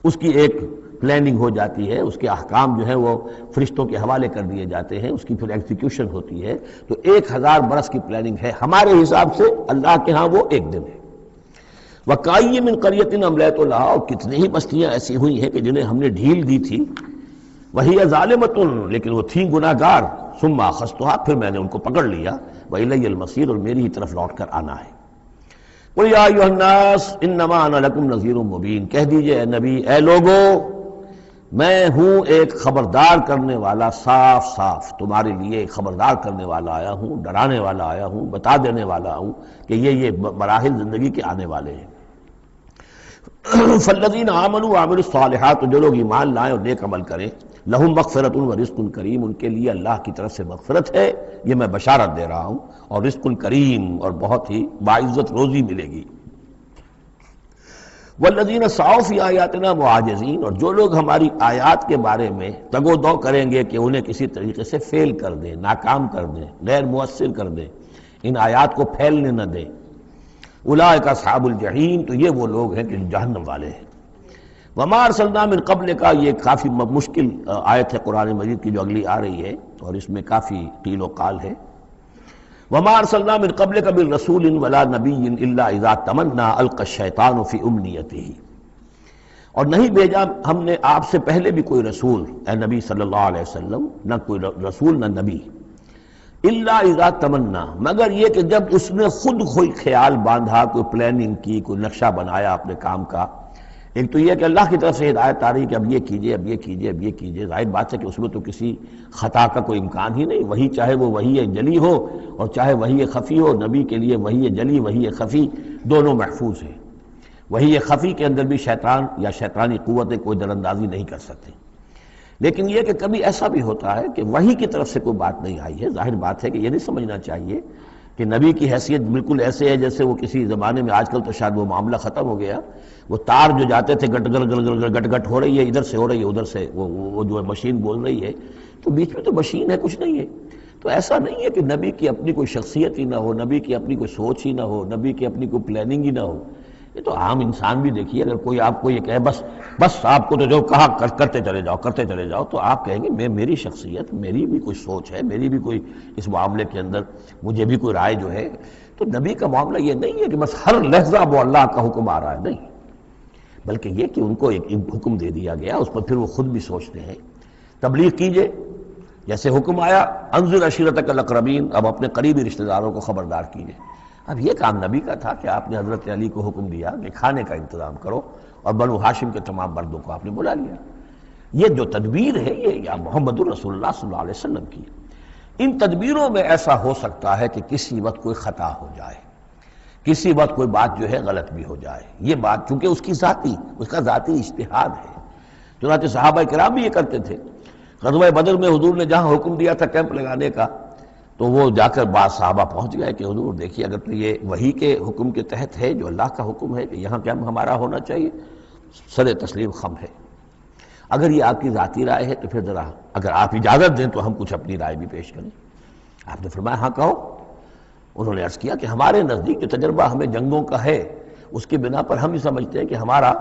اس کی ایک پلاننگ ہو جاتی ہے، اس کے احکام جو ہے وہ فرشتوں کے حوالے کر دیے جاتے ہیں، اس کی پھر ایگزیکیوشن ہوتی ہے، تو 1000 برس کی پلاننگ ہے ہمارے حساب سے، اللہ کے ہاں وہ ایک دن ہے۔ وَكَأَيٍّ مِّن قَرْيَةٍ أَمْلَيْتُ لَهَا، اور کتنی ہی بستیاں ایسی ہوئی ہیں کہ جنہیں ہم نے ڈھیل دی تھی، وَهِيَ ظَالِمَةٌ، لیکن وہ تھیں گناہ گار، ثُمَّ أَخَذْتُهَا، پھر میں نے ان کو پکڑ لیا، وَإِلَيَّ الْمَصِيرُ، اور میری ہی طرف لوٹ کر آنا ہے۔ قُلْ يَا أَيُّهَا النَّاسُ إِنَّمَا أَنَا لَكُمْ نَذِيرٌ مُّبِينٌ، کہہ دیجئے اے نبی، اے لوگو، میں ہوں ایک خبردار کرنے والا، صاف صاف تمہارے لیے ایک خبردار کرنے والا آیا ہوں، ڈرانے والا آیا ہوں، بتا دینے والا ہوں کہ یہ مراحل زندگی کے آنے والے ہیں۔ فالذین آمنوا وعملوا الصالحات، جو لوگ ایمان لائیں اور نیک عمل کریں، لہم مغفرۃ ورزق کریم، ان کے لیے اللہ کی طرف سے مغفرت ہے، یہ میں بشارت دے رہا ہوں، اور رزق کریم، اور بہت ہی باعزت روزی ملے گی۔ والذین سعوا فی آیاتنا معاجزین، اور جو لوگ ہماری آیات کے بارے میں تگ و دو کریں گے کہ انہیں کسی طریقے سے فیل کر دیں، ناکام کر دیں، غیر مؤثر کر دیں، ان آیات کو پھیلنے نہ دیں، اولئک اصحاب الجحیم، تو یہ وہ لوگ ہیں کہ جہنم والے ہیں۔ وما ارسلنا من قبل کا، یہ کافی مشکل آیت ہے قرآن مجید کی جو اگلی آ رہی ہے، اور اس میں کافی قیل و قال ہے۔ وما ارسلنا من قبلک من رسول ولا نبی الا اذا تمنى القى الشیطان فی امنیتہ، اور نہیں بھیجا ہم نے آپ سے پہلے بھی کوئی رسول، اے نبی صلی اللہ علیہ وسلم، نہ کوئی رسول نہ نبی، الا اذا تمنا، مگر یہ کہ جب اس نے خود کوئی خیال باندھا، کوئی پلاننگ کی، کوئی نقشہ بنایا اپنے کام کا۔ ایک تو یہ کہ اللہ کی طرف سے ہدایت آ رہی کہ اب یہ کیجئے، اب یہ کیجئے، اب یہ کیجئے، ظاہر بات ہے کہ اس میں تو کسی خطا کا کوئی امکان ہی نہیں، وہی چاہے وہ وحی جلی ہو اور چاہے وحی خفی ہو، نبی کے لیے وحی جلی وحی خفی دونوں محفوظ ہیں۔ وحی خفی کے اندر بھی شیطان یا شیطانی قوتیں کوئی در اندازی نہیں کر سکتے، لیکن یہ کہ کبھی ایسا بھی ہوتا ہے کہ وحی کی طرف سے کوئی بات نہیں آئی ہے۔ ظاہر بات ہے کہ یہ نہیں سمجھنا چاہیے کہ نبی کی حیثیت بالکل ایسے ہے جیسے وہ کسی زمانے میں، آج کل تو شاید وہ معاملہ ختم ہو گیا، وہ تار جو جاتے تھے گٹ گٹ گٹ گٹ گٹ ہو رہی ہے، ادھر سے ہو رہی ہے، ادھر سے وہ جو ہے مشین بول رہی ہے، تو بیچ میں تو مشین ہے، کچھ نہیں ہے۔ تو ایسا نہیں ہے کہ نبی کی اپنی کوئی شخصیت ہی نہ ہو، نبی کی اپنی کوئی سوچ ہی نہ ہو، نبی کی اپنی کوئی پلاننگ ہی نہ ہو۔ یہ تو عام انسان بھی دیکھیے، اگر کوئی آپ کو یہ کہے بس آپ کو تو جو کہا کرتے چلے جاؤ، تو آپ کہیں گے میری شخصیت، میری بھی کوئی سوچ ہے، میری بھی کوئی اس معاملے کے اندر مجھے بھی کوئی رائے جو ہے۔ تو نبی کا معاملہ یہ نہیں ہے کہ بس ہر لحظہ وہ اللہ کا حکم آ رہا ہے، نہیں، بلکہ یہ کہ ان کو ایک حکم دے دیا گیا، اس پر پھر وہ خود بھی سوچتے ہیں۔ تبلیغ کیجئے، جیسے حکم آیا انذر عشیرتک الاقربین، اب اپنے قریبی رشتہ داروں کو خبردار کیجئے۔ اب یہ کام نبی کا تھا کہ آپ نے حضرت علی کو حکم دیا کہ کھانے کا انتظام کرو، اور بنو ہاشم کے تمام مردوں کو آپ نے بلا لیا۔ یہ جو تدبیر ہے یہ یا محمد الرسول اللہ صلی اللہ علیہ وسلم کی۔ ان تدبیروں میں ایسا ہو سکتا ہے کہ کسی وقت کوئی خطا ہو جائے، کسی وقت کوئی بات جو ہے غلط بھی ہو جائے، یہ بات چونکہ اس کا ذاتی اجتہاد ہے۔ چنانچہ صحابہ کرام بھی یہ کرتے تھے۔ غزوہ بدر میں حضور نے جہاں حکم دیا تھا کیمپ لگانے کا، تو وہ جا کر بعض صحابہ پہنچ گئے کہ حضور دیکھیے اگر تو یہ وحی کے حکم کے تحت ہے، جو اللہ کا حکم ہے کہ یہاں کیمپ ہمارا ہونا چاہیے، سر تسلیم خم ہے۔ اگر یہ آپ کی ذاتی رائے ہے تو پھر ذرا اگر آپ اجازت دیں تو ہم کچھ اپنی رائے بھی پیش کریں۔ آپ نے فرمایا ہاں کہو۔ انہوں نے عرض کیا کہ ہمارے نزدیک جو تجربہ ہمیں جنگوں کا ہے، اس کے بنا پر ہم یہ سمجھتے ہیں کہ ہمارا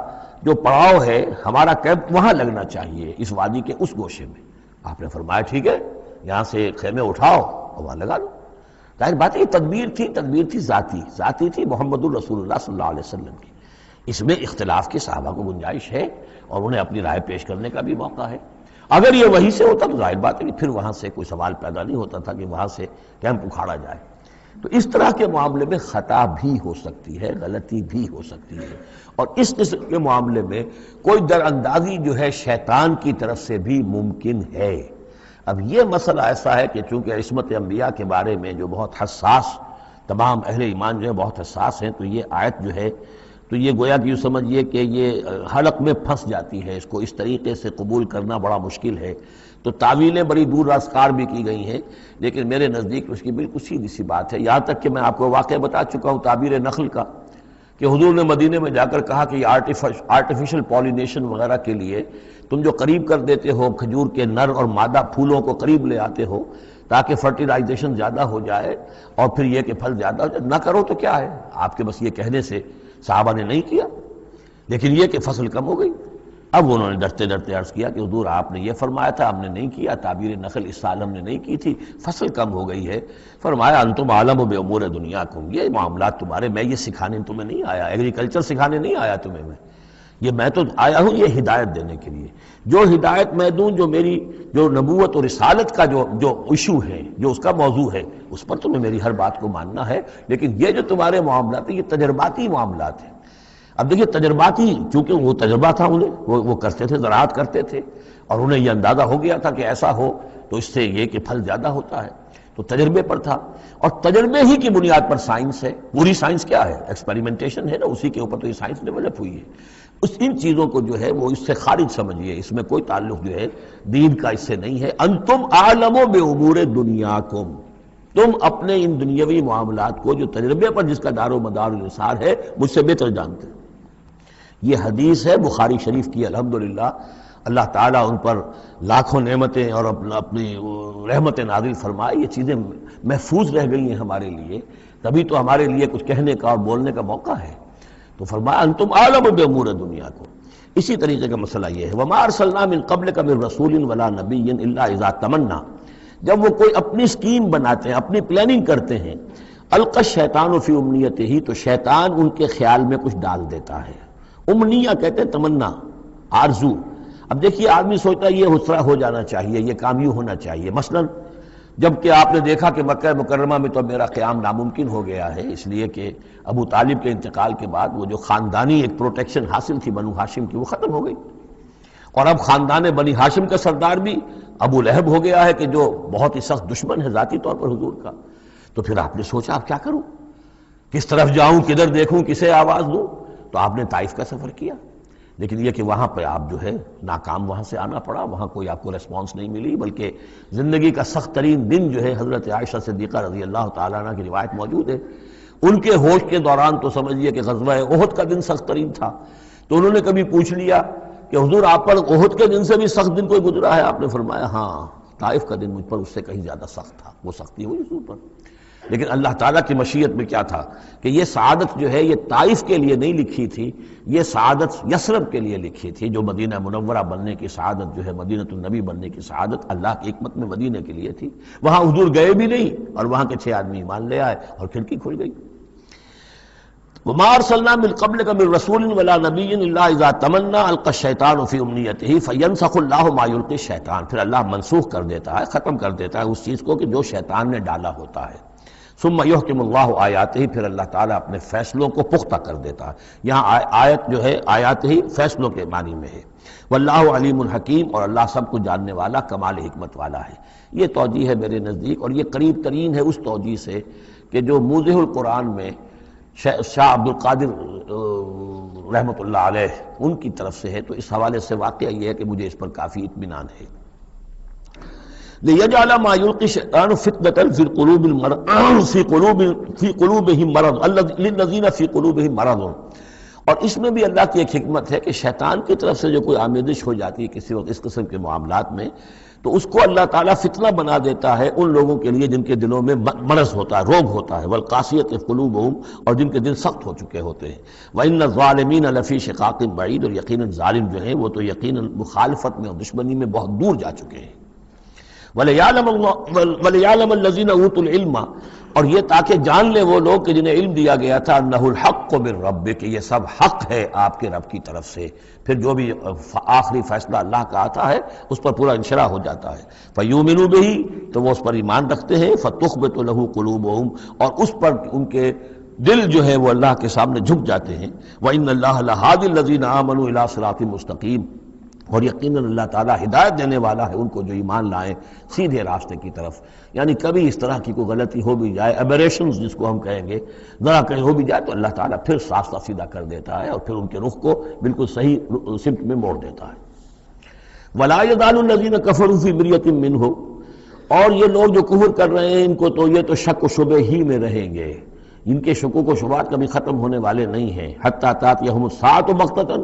جو پڑاؤ ہے، ہمارا کیمپ وہاں لگنا چاہیے، اس وادی کے اس گوشے میں۔ آپ نے فرمایا ٹھیک ہے، یہاں سے خیمے اٹھاؤ اور وہاں لگا لو۔ ظاہر بات ہے یہ تدبیر تھی ذاتی تھی محمد الرسول اللہ صلی اللہ علیہ وسلم کی۔ اس میں اختلاف کے صحابہ کو گنجائش ہے اور انہیں اپنی رائے پیش کرنے کا بھی موقع ہے۔ اگر یہ وہی سے ہوتا تو ظاہر بات ہے کہ پھر وہاں سے کوئی سوال پیدا نہیں ہوتا تھا کہ وہاں سے کیمپ اکھاڑا جائے۔ تو اس طرح کے معاملے میں خطا بھی ہو سکتی ہے، غلطی بھی ہو سکتی ہے، اور اس قسم کے معاملے میں کوئی در اندازی جو ہے شیطان کی طرف سے بھی ممکن ہے۔ اب یہ مسئلہ ایسا ہے کہ چونکہ عصمت انبیاء کے بارے میں جو بہت حساس، تمام اہل ایمان جو ہے بہت حساس ہیں، تو یہ آیت جو ہے تو یہ گویا کہ یوں سمجھیے کہ یہ حلق میں پھنس جاتی ہے، اس کو اس طریقے سے قبول کرنا بڑا مشکل ہے۔ تو تعویلیں بڑی دور راسکار بھی کی گئی ہیں، لیکن میرے نزدیک اس کی بالکل سیدھی سی بات ہے۔ یہاں تک کہ میں آپ کو واقعہ بتا چکا ہوں تعبیر نخل کا، کہ حضور نے مدینے میں جا کر کہا کہ یہ آرٹیفیشل پولینیشن وغیرہ کے لیے تم جو قریب کر دیتے ہو کھجور کے نر اور مادہ پھولوں کو قریب لے آتے ہو تاکہ فرٹیلائزیشن زیادہ ہو جائے اور پھر یہ کہ پھل زیادہ ہو جائے، نہ کرو تو کیا ہے، آپ کے بس یہ کہنے سے صحابہ نے نہیں کیا، لیکن یہ کہ فصل کم ہو گئی۔ اب انہوں نے ڈرتے ڈرتے عرض کیا کہ حضور آپ نے یہ فرمایا تھا، ہم نے نہیں کیا، تعبیر نخل اس سال ہم نے نہیں کی تھی، فصل کم ہو گئی ہے۔ فرمایا انتم عالم بامور دنیاکم، یہ معاملات تمہارے، میں یہ سکھانے تمہیں نہیں آیا، ایگریکلچر سکھانے نہیں آیا تمہیں میں تو آیا ہوں یہ ہدایت دینے کے لیے۔ جو ہدایت میں دوں، جو میری جو نبوت اور رسالت کا جو ایشو ہے، جو اس کا موضوع ہے، اس پر تمہیں میری ہر بات کو ماننا ہے، لیکن یہ جو تمہارے معاملات ہیں یہ تجرباتی معاملات ہیں۔ اب دیکھیے تجرباتی، چونکہ وہ تجربہ تھا انہیں، وہ کرتے تھے، زراعت کرتے تھے، اور انہیں یہ اندازہ ہو گیا تھا کہ ایسا ہو تو اس سے یہ کہ پھل زیادہ ہوتا ہے، تو تجربے پر تھا، اور تجربے ہی کی بنیاد پر سائنس ہے۔ پوری سائنس کیا ہے؟ ایکسپیریمنٹیشن ہے نا، اسی کے اوپر تو یہ سائنس ڈیولپ ہوئی ہے۔ ان چیزوں کو جو ہے وہ اس سے خارج سمجھیے، اس میں کوئی تعلق جو ہے دین کا اس سے نہیں ہے۔ انتم عالم بامور دنیاکم، تم اپنے ان دنیاوی معاملات کو جو تجربے پر جس کا دار و مدار انحصار ہے مجھ سے بہتر جانتے ہیں۔ یہ حدیث ہے بخاری شریف کی، الحمدللہ اللہ تعالیٰ ان پر لاکھوں نعمتیں اور اپنی رحمتیں نازل فرمائے، یہ چیزیں محفوظ رہ گئی ہیں ہمارے لیے، تبھی تو ہمارے لیے کچھ کہنے کا اور بولنے کا موقع ہے۔ تو فرمایا انتم عالم بامور دنیاکم۔ اسی طریقے کا مسئلہ یہ ہے وما ارسلنا من قبلک من رسول ولا نبی الا اذا تمنا، جب وہ کوئی اپنی اسکیم بناتے ہیں، اپنی پلاننگ کرتے ہیں، القی الشیطان فی امنیتہ، تو شیطان ان کے خیال میں کچھ ڈال دیتا ہے۔ امنیہ کہتے ہیں تمنا، آرزو۔ اب دیکھیے آدمی سوچتا ہے یہ حسرہ ہو جانا چاہیے، یہ کام یوں ہونا چاہیے، مثلا جب کہ آپ نے دیکھا کہ مکہ مکرمہ میں تو میرا قیام ناممکن ہو گیا ہے، اس لیے کہ ابو طالب کے انتقال کے بعد وہ جو خاندانی ایک پروٹیکشن حاصل تھی بنو ہاشم کی، وہ ختم ہو گئی، اور اب خاندان بنی ہاشم کا سردار بھی ابو لہب ہو گیا ہے کہ جو بہت ہی سخت دشمن ہے ذاتی طور پر حضور کا۔ تو پھر آپ نے سوچا اب کیا کروں، کس طرف جاؤں، کدھر دیکھوں، کسے آواز دوں؟ تو آپ نے طائف کا سفر کیا، لیکن یہ کہ وہاں پہ آپ جو ہے ناکام وہاں سے آنا پڑا، وہاں کوئی آپ کو ریسپانس نہیں ملی، بلکہ زندگی کا سخت ترین دن جو ہے حضرت عائشہ صدیقہ رضی اللہ تعالیٰ عنہ کی روایت موجود ہے، ان کے ہوش کے دوران تو سمجھیے کہ غزوہ احد کا دن سخت ترین تھا، تو انہوں نے کبھی پوچھ لیا کہ حضور آپ پر احد کے دن سے بھی سخت دن کوئی گزرا ہے؟ آپ نے فرمایا ہاں، طائف کا دن مجھ پر اس سے کہیں زیادہ سخت تھا، وہ سختی ہوئی حضور پر۔ لیکن اللہ تعالیٰ کی مشیت میں کیا تھا کہ یہ سعادت جو ہے یہ طائف کے لیے نہیں لکھی تھی، یہ سعادت یثرب کے لیے لکھی تھی، جو مدینہ منورہ بننے کی سعادت جو ہے، مدینۃ النبی بننے کی سعادت اللہ کی حکمت میں مدینہ کے لیے تھی۔ وہاں حضور گئے بھی نہیں اور وہاں کے 6 آدمی ایمان لے آئے اور کھڑکی کھل گئی۔ وما ارسلنا من قبلک من رسول ولا نبی الا اذا تمنى القى الشیطان فی امنیتہ فینسخ اللہ ما یلقی الشیطان، پھر اللہ منسوخ کر دیتا ہے، ختم کر دیتا ہے اس چیز کو کہ جو شیطان نے ڈالا ہوتا ہے۔ ثم یحکم اللہ آیاتہ، پھر اللہ تعالیٰ اپنے فیصلوں کو پختہ کر دیتا ہے۔ یہاں آیت جو ہے آیات ہی فیصلوں کے معنی میں ہے۔ واللہ علیم الحکیم، اور اللہ سب کو جاننے والا، کمال حکمت والا ہے۔ یہ توجیہ ہے میرے نزدیک، اور یہ قریب ترین ہے اس توجیہ سے کہ جو موضح القرآن میں شاہ عبد القادر رحمۃ اللہ علیہ ان کی طرف سے ہے، تو اس حوالے سے واقعہ یہ ہے کہ مجھے اس پر کافی اطمینان ہے۔ لِيَجْعَلَ مَا يُلْقِي الشَّيْطَانُ فِتْنَةً فِي قُلُوبِهِمْ مَرَضٌ لِلَّذِينَ فِي قُلُوبِهِمْ مَرَضٌ، اور اس میں بھی اللہ کی ایک حکمت ہے کہ شیطان کی طرف سے جو کوئی آمیزش ہو جاتی ہے کسی وقت اس قسم کے معاملات میں، تو اس کو اللہ تعالیٰ فتنہ بنا دیتا ہے ان لوگوں کے لیے جن کے دلوں میں مرض ہوتا ہے، روگ ہوتا ہے، وَالْقَاسِيَةِ قُلُوبُهُمْ، اور جن کے دل سخت ہو چکے ہوتے ہیں۔ وَإِنَّ الظَّالِمِينَ لَفِي شِقَاقٍ بَعِيدٍ، اور یقیناً ظالم جو ہیں وہ تو یقیناً مخالفت میں اور دشمنی میں بہت دور جا چکے ہیں۔ وَلِيَعْلَمَ الَّذِينَ أُوتُوا الْعِلْمَ، اور یہ تاکہ جان لے وہ لوگ کہ جنہیں علم دیا گیا تھا، أَنَّهُ الْحَقُّ مِن رَبِّكَ، کہ یہ سب حق ہے آپ کے رب کی طرف سے۔ پھر جو بھی آخری فیصلہ اللہ کا آتا ہے اس پر پورا انشراح ہو جاتا ہے۔ فَيُؤْمِنُوا بِهِ، تو وہ اس پر ایمان رکھتے ہیں، فَتُخْبِتُ لَهُ قُلُوبُهُمْ، اور اس پر ان کے دل جو ہے وہ اللہ کے سامنے جھک جاتے ہیں۔ وَإِنَّ اللَّهَ لَهَادِ الَّذِينَ آمَنُوا إِلَىٰ صِرَاطٍ مُسْتَقِيمٍ، اور یقیناً اللہ تعالیٰ ہدایت دینے والا ہے ان کو جو ایمان لائیں سیدھے راستے کی طرف۔ یعنی کبھی اس طرح کی کوئی غلطی ہو بھی جائے، ایبریشنز جس کو ہم کہیں گے، ذرا کہیں ہو بھی جائے تو اللہ تعالیٰ پھر راستہ سیدھا کر دیتا ہے اور پھر ان کے رخ کو بالکل صحیح سمت میں موڑ دیتا ہے۔ وَلَا يَزَالُ الَّذِينَ كَفَرُوا فِي مِرْيَةٍ مِّنْهُ، اور یہ لوگ جو کفر کر رہے ہیں ان کو تو یہ تو شک و شبہ ہی میں رہیں گے، ان کے شکوک و شبہات کبھی ختم ہونے والے نہیں ہیں۔ حتیٰ تأتیہم الساعۃ بغتۃ،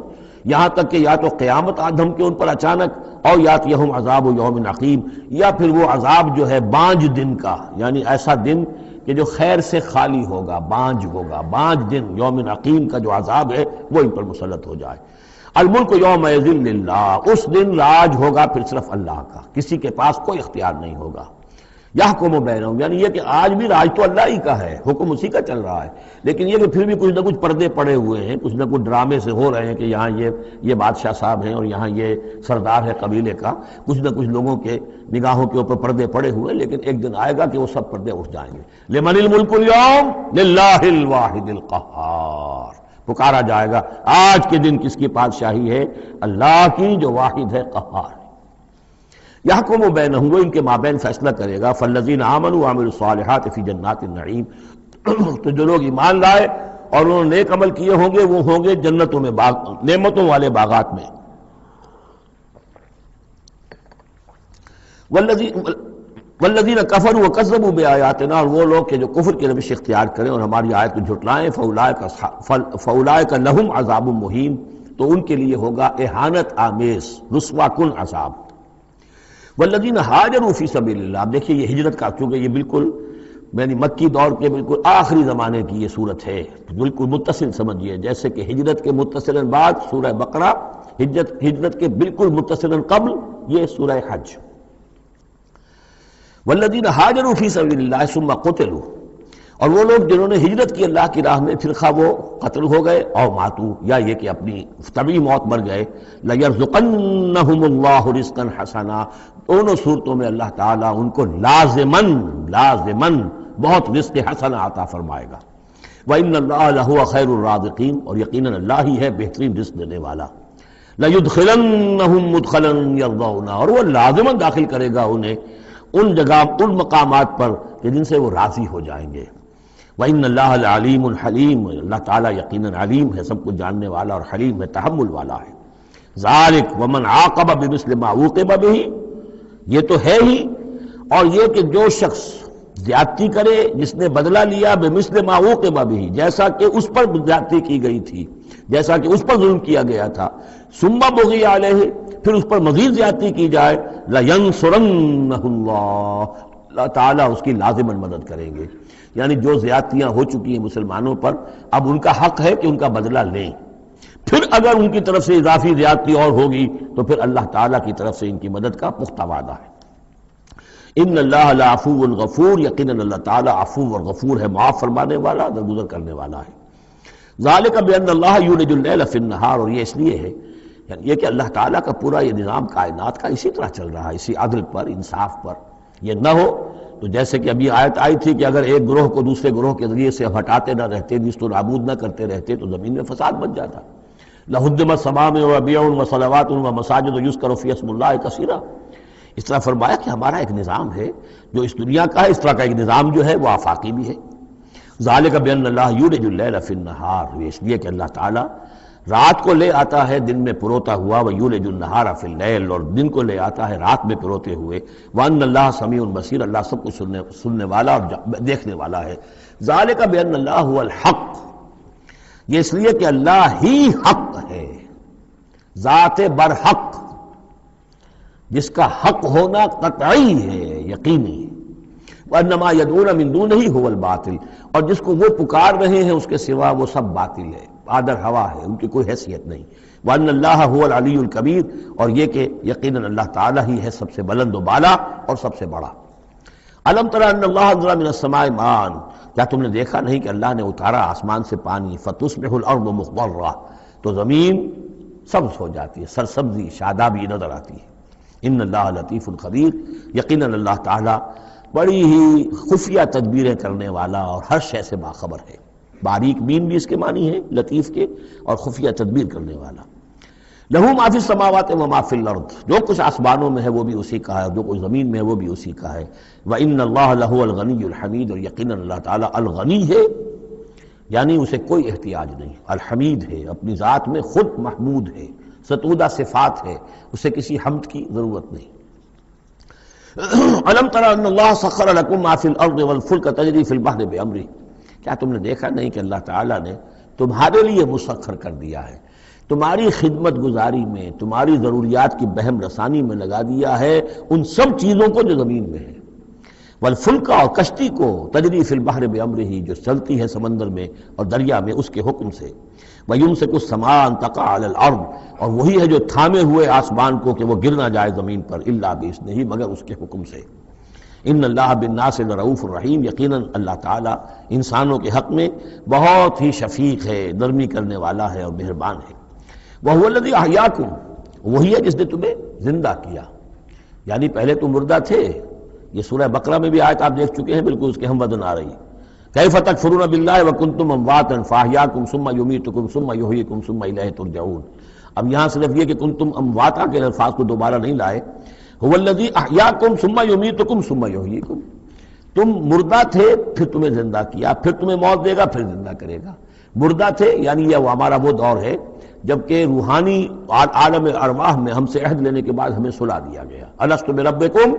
یہاں تک کہ یا تو قیامت آ دھمکے ان پر اچانک، اور یاتیہم عذاب یوم عقیم، یا پھر وہ عذاب جو ہے بانج دن کا، یعنی ایسا دن کہ جو خیر سے خالی ہوگا، بانج ہوگا، بانج دن، یوم عقیم کا جو عذاب ہے وہ ان پر مسلط ہو جائے۔ الملک یومئذ للہ، اس دن راج ہوگا پھر صرف اللہ کا، کسی کے پاس کوئی اختیار نہیں ہوگا۔ یحکم بینہم، یعنی یہ کہ آج بھی راج تو اللہ ہی کا ہے، حکم اسی کا چل رہا ہے، لیکن یہ کہ پھر بھی کچھ نہ کچھ پردے پڑے ہوئے ہیں، کچھ نہ کچھ ڈرامے سے ہو رہے ہیں کہ یہاں یہ بادشاہ صاحب ہیں اور یہاں یہ سردار ہے قبیلے کا، کچھ نہ کچھ لوگوں کے نگاہوں کے اوپر پردے پڑے ہوئے، لیکن ایک دن آئے گا کہ وہ سب پردے اٹھ جائیں گے۔ لمن الملک اليوم للہ الواحد القہار، پکارا جائے گا آج کے دن کس کی بادشاہی ہے؟ اللہ کی جو واحد ہے، قہار۔ یحکم بینہم، وہ ان کے مابین فیصلہ کرے گا۔ فالذین آمنوا وعملوا الصالحات فی جنات النعیم، تو جو لوگ ایمان لائے اور انہوں نے نیک عمل کیے ہوں گے وہ ہوں گے جنتوں میں، نعمتوں والے باغات میں۔ والذین کفروا وکذبوا بآیاتنا، اور وہ لوگ کہ جو کفر کی روش اختیار کریں اور ہماری آیت کو جھٹلائیں، فاولئک لہم عذاب مہین، تو ان کے لیے ہوگا اہانت آمیز، رسوا کن عذاب۔ والذین ہاجروا فی سبیل اللہ، اب دیکھیے یہ ہجرت کا، کیونکہ یہ بالکل یعنی مکی دور کے بالکل آخری زمانے کی یہ صورت ہے، بالکل متصل سمجھیے، جیسے کہ ہجرت کے متصلاً بعد سورہ بقرہ، ہجرت کے بالکل متصلاً قبل یہ سورہ حج۔ والذین ہاجروا فی سبیل اللہ ثم قتلوا، اور وہ لوگ جنہوں نے ہجرت کی اللہ کی راہ میں، پھر خواہ وہ قتل ہو گئے اور ماتو، یا یہ کہ اپنی طبعی موت مر گئے، لَيَرْزُقَنَّهُمُ اللَّهُ رِزْقًا حَسَنًا، دونوں صورتوں میں اللہ تعالیٰ ان کو لازماً بہت رزق حسن عطا فرمائے گا۔ وَإِنَّ اللَّهَ لَهُوَ خَيْرُ الرَّازِقِينَ، اور یقیناً اللہ ہی ہے بہترین رزق دینے والا۔ لَيُدْخِلَنَّهُمْ مُدْخَلًا يَرْضَوْنَ، اور وہ لازماً داخل کرے گا انہیں ان جگہ، ان مقامات پر کہ جن سے وہ راضی ہو جائیں گے۔ وَإِنَّ اللَّهَ لَعَلِيمٌ حَلِيمٌ، اللہ تعالیٰ یقیناً علیم ہے، سب کچھ جاننے والا، اور حلیم ہے، تحمل والا ہے۔ ذَلِكَ وَمَنْ عَاقَبَ بِمِثْلِ مَا عُوقِبَ بِهِ، یہ تو ہے ہی، اور یہ کہ جو شخص زیادتی کرے، جس نے بدلہ لیا بِمِثْلِ مَا عُوقِبَ بِهِ، جیسا کہ اس پر زیادتی کی گئی تھی، جیسا کہ اس پر ظلم کیا گیا تھا، ثُمَّ بُغِيَ عَلَيْهِ، پھر اس پر مزید زیادتی کی جائے، لَيَنْصُرَنَّهُ اللَّهُ، اللہ تعالیٰ اس کی لازماً مدد کریں گے۔ یعنی جو زیادتیاں ہو چکی ہیں مسلمانوں پر، اب ان کا حق ہے کہ ان کا بدلہ لیں، پھر اگر ان کی طرف سے اضافی زیادتی اور ہوگی تو پھر اللہ تعالیٰ کی طرف سے ان کی مدد کا پختہ وعدہ ہے۔ ان اللہ لعفو غفور، یقیناً اللہ تعالیٰ عفو اور غفور ہے، معاف فرمانے والا، درگزر کرنے والا ہے۔ ذالک بان اللہ یولج اللیل فی النہار، اور یہ اس لیے ہے، یعنی یہ کہ اللہ تعالیٰ کا پورا یہ نظام کائنات کا اسی طرح چل رہا ہے، اسی عدل پر، انصاف پر۔ یہ نہ ہو تو جیسے کہ ابھی آیت آئی تھی کہ اگر ایک گروہ کو دوسرے گروہ کے ذریعے سے ہٹاتے نہ رہتے، نیست و نابود نہ کرتے رہتے، تو زمین میں فساد بچ جاتا۔ لَهُدِّمَتْ صَوَامِعُ وَبِیَعٌ وَصَلَوَاتٌ وَمَسَاجِدُ یُذْکَرُ فِیہا اسْمُ اللَّہِ کَثِیرًا، اس طرح فرمایا کہ ہمارا ایک نظام ہے جو اس دنیا کا ہے، اس طرح کا ایک نظام جو ہے وہ آفاقی بھی ہے۔ ذَلِکَ بِأَنَّ اللَّهَ یولج اللیل فی النہار، یہ اس لیے کہ اللہ تعالیٰ رات کو لے آتا ہے دن میں پروتا ہوا، وَیُولِجُ النَّہَارَ فِی اللَّیل، اور دن کو لے آتا ہے رات میں پروتے ہوئے، وَأَنَّ اللَّهَ سَمِیعٌ بَصِیر، اللہ سب کچھ سننے والا اور دیکھنے والا ہے۔ ذَلِکَ بِأَنَّ اللَّهَ هُوَ الْحَقُّ، یہ اس لیے کہ اللہ ہی حق ہے، ذات برحق، جس کا حق ہونا قطعی ہے، یقینی۔ وَأَنَّ مَا يَدْعُونَ مِن دُونِهِ هُوَ الْبَاطِلُ، اور جس کو وہ پکار رہے ہیں اس کے سوا وہ سب باطل ہے، آدر ہوا ہے، ان کی کوئی حیثیت نہیں۔ وَأَنَّ اللَّهَ هُوَ الْعَلِيُّ الْكَبِيرُ، اور یہ کہ یقیناً اللہ تعالیٰ ہی ہے سب سے بلند و بالا اور سب سے بڑا۔ أَلَمْ تَرَ أَنَّ اللَّهَ أَنزَلَ مِنَ السَّمَاءِ مَاءً، کیا تم نے دیکھا نہیں کہ اللہ نے اتارا آسمان سے پانی، فَتُصْبِحُ الْأَرْضُ مُخْضَرَّةً، تو زمین سبز ہو جاتی ہے، سرسبزی شادابی نظر آتی ہے۔ ان اللہ لطیف خبیر، یقیناً اللہ تعالیٰ بڑی ہی خفیہ تدبیریں کرنے والا اور ہر شے سے باخبر ہے۔ باریک بین بھی اس کے معنی ہے لطیف کے، اور خفیہ تدبیر کرنے والا۔ لہو ما فی السماوات و ما فی الارض، جو کچھ آسمانوں میں ہے وہ بھی اسی کا ہے، اور جو کچھ زمین میں ہے وہ بھی اسی کا ہے۔ وان اللہ لہو الغنی الحمید، اور یقیناً اللہ تعالیٰ الغنی ہے، یعنی اسے کوئی احتیاج نہیں، الحمید ہے، اپنی ذات میں خود محمود ہے، ستودہ صفات ہے، اسے کسی حمد کی ضرورت نہیں۔ الم تر ان اللہ سخر لکم ما فی الارض والفلک تجری فی البحر بامرہ، کیا تم نے دیکھا نہیں کہ اللہ تعالیٰ نے تمہارے لیے مسخر کر دیا ہے، تمہاری خدمت گزاری میں، تمہاری ضروریات کی بہم رسانی میں لگا دیا ہے ان سب چیزوں کو جو زمین میں ہے، والفلک، اور کشتی کو، تجری فی البحر بامرہ، جو چلتی ہے سمندر میں اور دریا میں اس کے حکم سے، وَيُمْسِكُ السَّمَاءَ أَن تَقَعَ عَلَى الْأَرْضِ، اور وہی ہے جو تھامے ہوئے آسمان کو کہ وہ گر نہ جائے زمین پر، إِلَّا بِإِذْنِهِ، مگر اس کے حکم سے۔ ان اللہ بالناس لرؤوف الرحیم، یقیناً اللہ تعالیٰ انسانوں کے حق میں بہت ہی شفیق ہے، نرمی کرنے والا ہے اور مہربان ہے۔ وَهُوَ الَّذِي أَحْيَاكُمْ، وہی ہے جس نے تمہیں زندہ کیا، یعنی پہلے تم مردہ تھے۔ یہ سورہ بقرہ میں بھی آیت آپ دیکھ چکے ہیں، بالکل اس کے ہم وزن آ رہی ہے۔ کیف تکفرون باللہ وکنتم امواتا فاحیاکم ثم یمیتکم ثم یحییکم ثم الیہ ترجعون۔ اب یہاں صرف یہ کہ کنتم امواتا کے الفاظ کو دوبارہ نہیں لائے، هو الذی احیاکم ثم یمیتکم ثم یحییکم، تم مردہ تھے پھر تمہیں زندہ کیا، پھر تمہیں موت دے گا، پھر زندہ کرے گا۔ مردہ تھے یعنی یہ ہمارا وہ دور ہے جبکہ روحانی عالم ارواح میں ہم سے عہد لینے کے بعد ہمیں سلا دیا گیا، الست بربکم،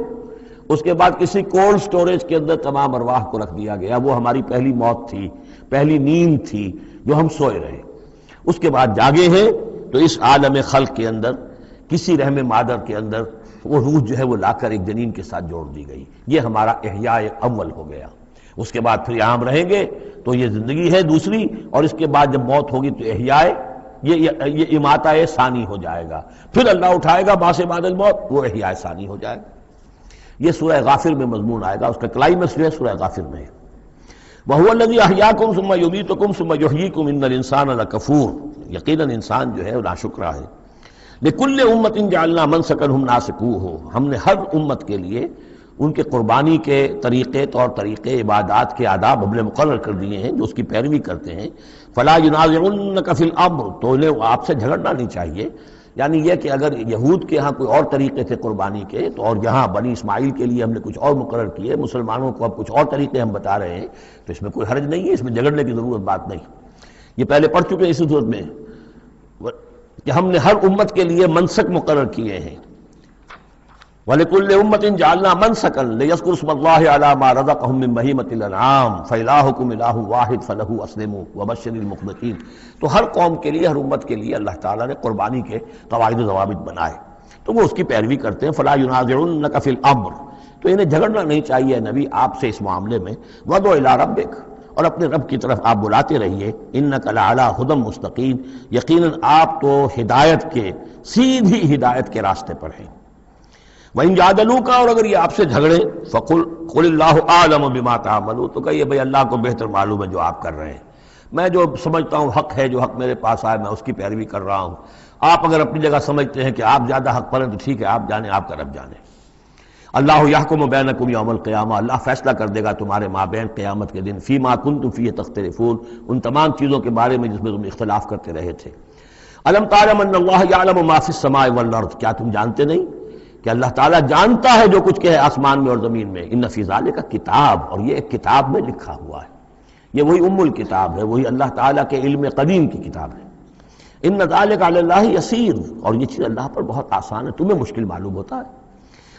اس کے بعد کسی کولڈ سٹوریج کے اندر تمام ارواح کو رکھ دیا گیا، وہ ہماری پہلی موت تھی، پہلی نیند تھی جو ہم سوئے رہے۔ اس کے بعد جاگے ہیں تو اس عالم خلق کے اندر کسی رحم مادر کے اندر وہ روح جو ہے وہ لا کر ایک جنین کے ساتھ جوڑ دی گئی، یہ ہمارا احیاء اول ہو گیا۔ اس کے بعد پھر یہاں ہم رہیں گے تو یہ زندگی ہے دوسری، اور اس کے بعد جب موت ہوگی تو احیاء یہ اماتہ ثانی ہو جائے گا، پھر اللہ اٹھائے گا بعد الموت، وہ احیاء ثانی ہو جائے گا۔ یہ سورہ غافر میں مضمون آئے گا، اس کا کلائمیکس جو ہے سورہ غافر میں ہے۔ وَهُوَ الَّذِي أَحْيَاكُمْ ثُمَّ يُمِيتُكُمْ ثُمَّ يُحْيِيكُمْ إِنَّ الْإِنسَانَ لَكَفُورٌ، یقیناً انسان جو ہے وہ ناشکرا ہے۔ لِكُلِّ أُمَّةٍ جَعَلْنَا مَنْسَكًا هُمْ نَاسِكُوهُ، ہم نے ہر امت کے لیے ان کے قربانی کے طریقے، طور طریقے، عبادات کے آداب ہم نے مقرر کر دیے ہیں جو اس کی پیروی کرتے ہیں۔ فَلَا يُنَازِعُنَّكَ فِي الْأَمْرِ، تو انہیں آپ سے جھگڑنا نہیں چاہیے، یعنی یہ کہ اگر یہود کے ہاں کوئی اور طریقے تھے قربانی کے، تو اور یہاں بنی اسماعیل کے لیے ہم نے کچھ اور مقرر کیے، مسلمانوں کو اب کچھ اور طریقے ہم بتا رہے ہیں، تو اس میں کوئی حرج نہیں ہے، اس میں جھگڑنے کی ضرورت بات نہیں۔ یہ پہلے پڑھ چکے ہیں اسی صورت میں کہ ہم نے ہر امت کے لیے منسک مقرر کیے ہیں۔ وَلِكُلِّ أُمَّةٍ جَعَلْنَا مَنْسَكًا لِيَذْكُرُوا اسْمَ اللَّهِ عَلَىٰ مَا رَزَقَهُم مِّن بَهِيمَةِ الْأَنْعَامِ فَإِلَٰهُكُمْ إِلَٰهٌ وَاحِدٌ فَلَهُ أَسْلِمُوا وَبَشِّرِ الْمُخْبِتِينَ، تو ہر قوم کے لیے، ہر امت کے لیے اللہ تعالیٰ نے قربانی کے قواعد و ضوابط بنائے، تو وہ اس کی پیروی کرتے ہیں۔ فَلَا يُنَازِعُنَّكَ فِي الْأَمْرِ، تو انہیں جھگڑنا نہیں چاہیے نبی آپ سے اس معاملے میں۔ وَادْعُ إِلَىٰ رَبِّكَ، اور اپنے رب کی طرف آپ بلاتے رہیے۔ إِنَّكَ لَعَلَىٰ هُدًى مُسْتَقِيمٍ، یقیناً آپ تو ہدایت کے، سیدھی ہدایت کے راستے پر ہیں۔ وَإِن جَادَلُوكَ، اور اگر یہ آپ سے جھگڑے، فَقُلِ اللَّهُ أَعْلَمُ بِمَا تَعْمَلُونَ، تو کہیے بھئی اللہ کو بہتر معلوم ہے جو آپ کر رہے ہیں، میں جو سمجھتا ہوں حق ہے، جو حق میرے پاس آئے میں اس کی پیروی کر رہا ہوں، آپ اگر اپنی جگہ سمجھتے ہیں کہ آپ زیادہ حق پر ہیں تو ٹھیک ہے، آپ جانیں، آپ کا رب جانے۔ اللہ یحکم بینکم یوم القیامہ، اللہ فیصلہ کر دے گا تمہارے مابین قیامت کے دن، فیما کنتم فیہ تختلفون، ان تمام چیزوں کے بارے میں جس میں تم اختلاف کرتے رہے تھے۔ الم تعلم ان اللہ یعلم ما فی السماء والارض، کیا تم جانتے نہیں کہ اللہ تعالیٰ جانتا ہے جو کچھ کہ ہے آسمان میں اور زمین میں۔ ان فی ذالک کتاب، اور یہ ایک کتاب میں لکھا ہوا ہے، یہ وہی ام الکتاب ہے، وہی اللہ تعالیٰ کے علم قدیم کی کتاب ہے۔ ان ذالک علی اللہ یسیر، اور یہ چیز اللہ پر بہت آسان ہے، تمہیں مشکل معلوم ہوتا ہے۔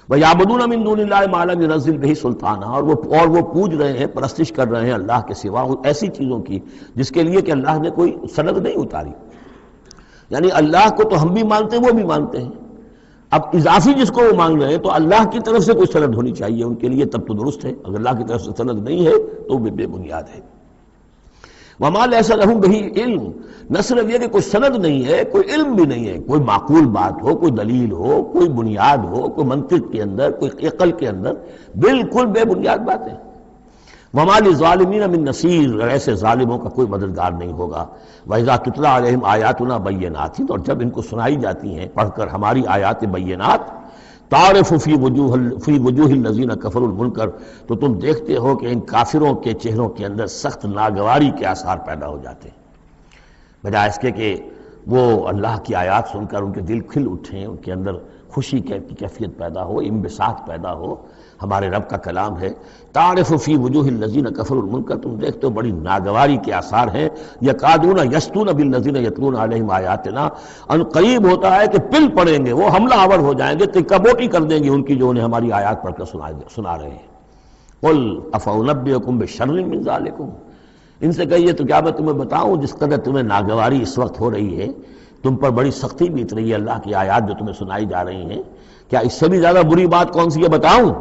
وَيَعْبُدُونَ مِن دُونِ اللَّهِ مَا لَمْ يُنَزِّلْ بِهِ سُلْطَانًا، اور وہ پوج رہے ہیں، پرستش کر رہے ہیں اللہ کے سوا ایسی چیزوں کی جس کے لیے کہ اللہ نے کوئی سند نہیں اتاری۔ یعنی اللہ کو تو ہم بھی مانتے ہیں، وہ بھی مانتے ہیں، اب اضافی جس کو وہ مانگ رہے ہیں تو اللہ کی طرف سے کوئی سند ہونی چاہیے ان کے لیے، تب تو درست ہے، اگر اللہ کی طرف سے سند نہیں ہے تو وہ بے بنیاد ہے۔ وَمَا لَيْسَ لَهُم بِهِ عِلْمٌ، نہ صرف یہ کہ کوئی سند نہیں ہے، کوئی علم بھی نہیں ہے، کوئی معقول بات ہو، کوئی دلیل ہو، کوئی بنیاد ہو، کوئی منطق کے اندر، کوئی عقل کے اندر، بالکل بے بنیاد بات ہے۔ وَمَا لِلظَّالِمِينَ مِن نَصِيرٍ، ایسے ظالموں کا کوئی مددگار نہیں ہوگا۔ وَإِذَا تُتْلَىٰ عَلَيْهِمْ آيَاتُنَا بَيِّنَاتٍ، اور جب ان کو سنائی جاتی ہیں پڑھ کر ہماری آیات بینات، تعرف فی وجوہ الذین کفروا المنکر، تو تم دیکھتے ہو کہ ان کافروں کے چہروں کے اندر سخت ناگواری کے آثار پیدا ہو جاتے ہیں، بجائے اس کے کہ وہ اللہ کی آیات سن کر ان کے دل کھل اٹھیں، ان کے اندر خوشی کی کیفیت پیدا ہو، انبساط پیدا ہو۔ ہمارے رب کا کلام ہے، تعرف فی وجوہ الذین کفروا المنکر، تم دیکھتے ہو بڑی ناگواری کے آثار ہیں۔ یکادون یسطون بالذین یتلون علیہم آیاتنا، ان قریب ہوتا ہے کہ پل پڑیں گے، وہ حملہ آور ہو جائیں گے، تکہ بوٹی کر دیں گے ان کی جو انہیں ہماری آیات پڑھ کر سنا رہے ہیں۔ قل افانبئکم بشر من ذالکم، ان سے کہیے تو کیا میں تمہیں بتاؤں جس قدر تمہیں ناگواری اس وقت ہو رہی ہے، تم پر بڑی سختی بیت رہی ہے اللہ کی آیات جو تمہیں سنائی جا رہی ہیں، کیا اس سے بھی زیادہ بری بات کون سی ہے بتاؤں؟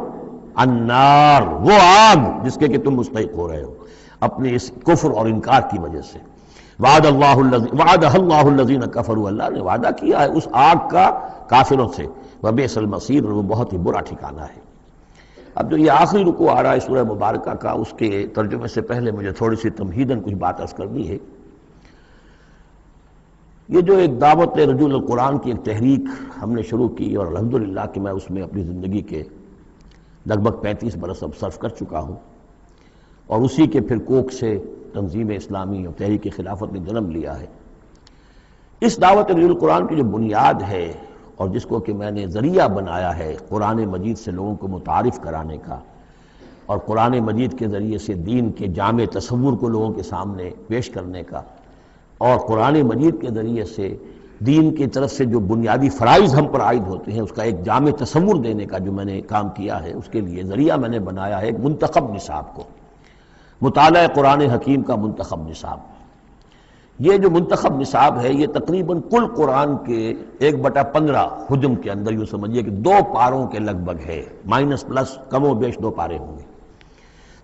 النار، وہ آگ جس کے کہ تم مستحق ہو رہے ہو اپنے اس کفر اور انکار کی وجہ سے۔ وعدہ اللہ الذین کفروا، اللہ نے وعدہ کیا ہے اس آگ کا کافروں سے، وبئس المصیر، اور وہ بہت ہی برا ٹھکانہ ہے۔ اب جو یہ آخری رکوع آ رہا ہے سورہ مبارکہ کا، اس کے ترجمے سے پہلے مجھے تھوڑی سی تمہیداً کچھ بات عرض کرنی ہے۔ یہ جو ایک دعوت رجوع القرآن کی ایک تحریک ہم نے شروع کی، اور الحمدللہ کہ میں اس میں اپنی زندگی کے لگ بھگ 35 برس اب صرف کر چکا ہوں، اور اسی کے پھر کوکھ سے تنظیم اسلامی اور تحریک خلافت نے جنم لیا ہے۔ اس دعوت رجوع القرآن کی جو بنیاد ہے اور جس کو کہ میں نے ذریعہ بنایا ہے قرآن مجید سے لوگوں کو متعارف کرانے کا، اور قرآن مجید کے ذریعے سے دین کے جامع تصور کو لوگوں کے سامنے پیش کرنے کا، اور قرآن مجید کے ذریعے سے دین کی طرف سے جو بنیادی فرائض ہم پر عائد ہوتے ہیں اس کا ایک جامع تصور دینے کا جو میں نے کام کیا ہے، اس کے لیے ذریعہ میں نے بنایا ہے ایک منتخب نصاب کو، مطالعہ قرآن حکیم کا منتخب نصاب۔ یہ جو منتخب نصاب ہے یہ تقریباً کل قرآن کے 1/15 حجم کے اندر یوں سمجھیے کہ 2 پاروں کے لگ بھگ ہے، مائنس پلس کم و بیش 2 پارے ہوں گے۔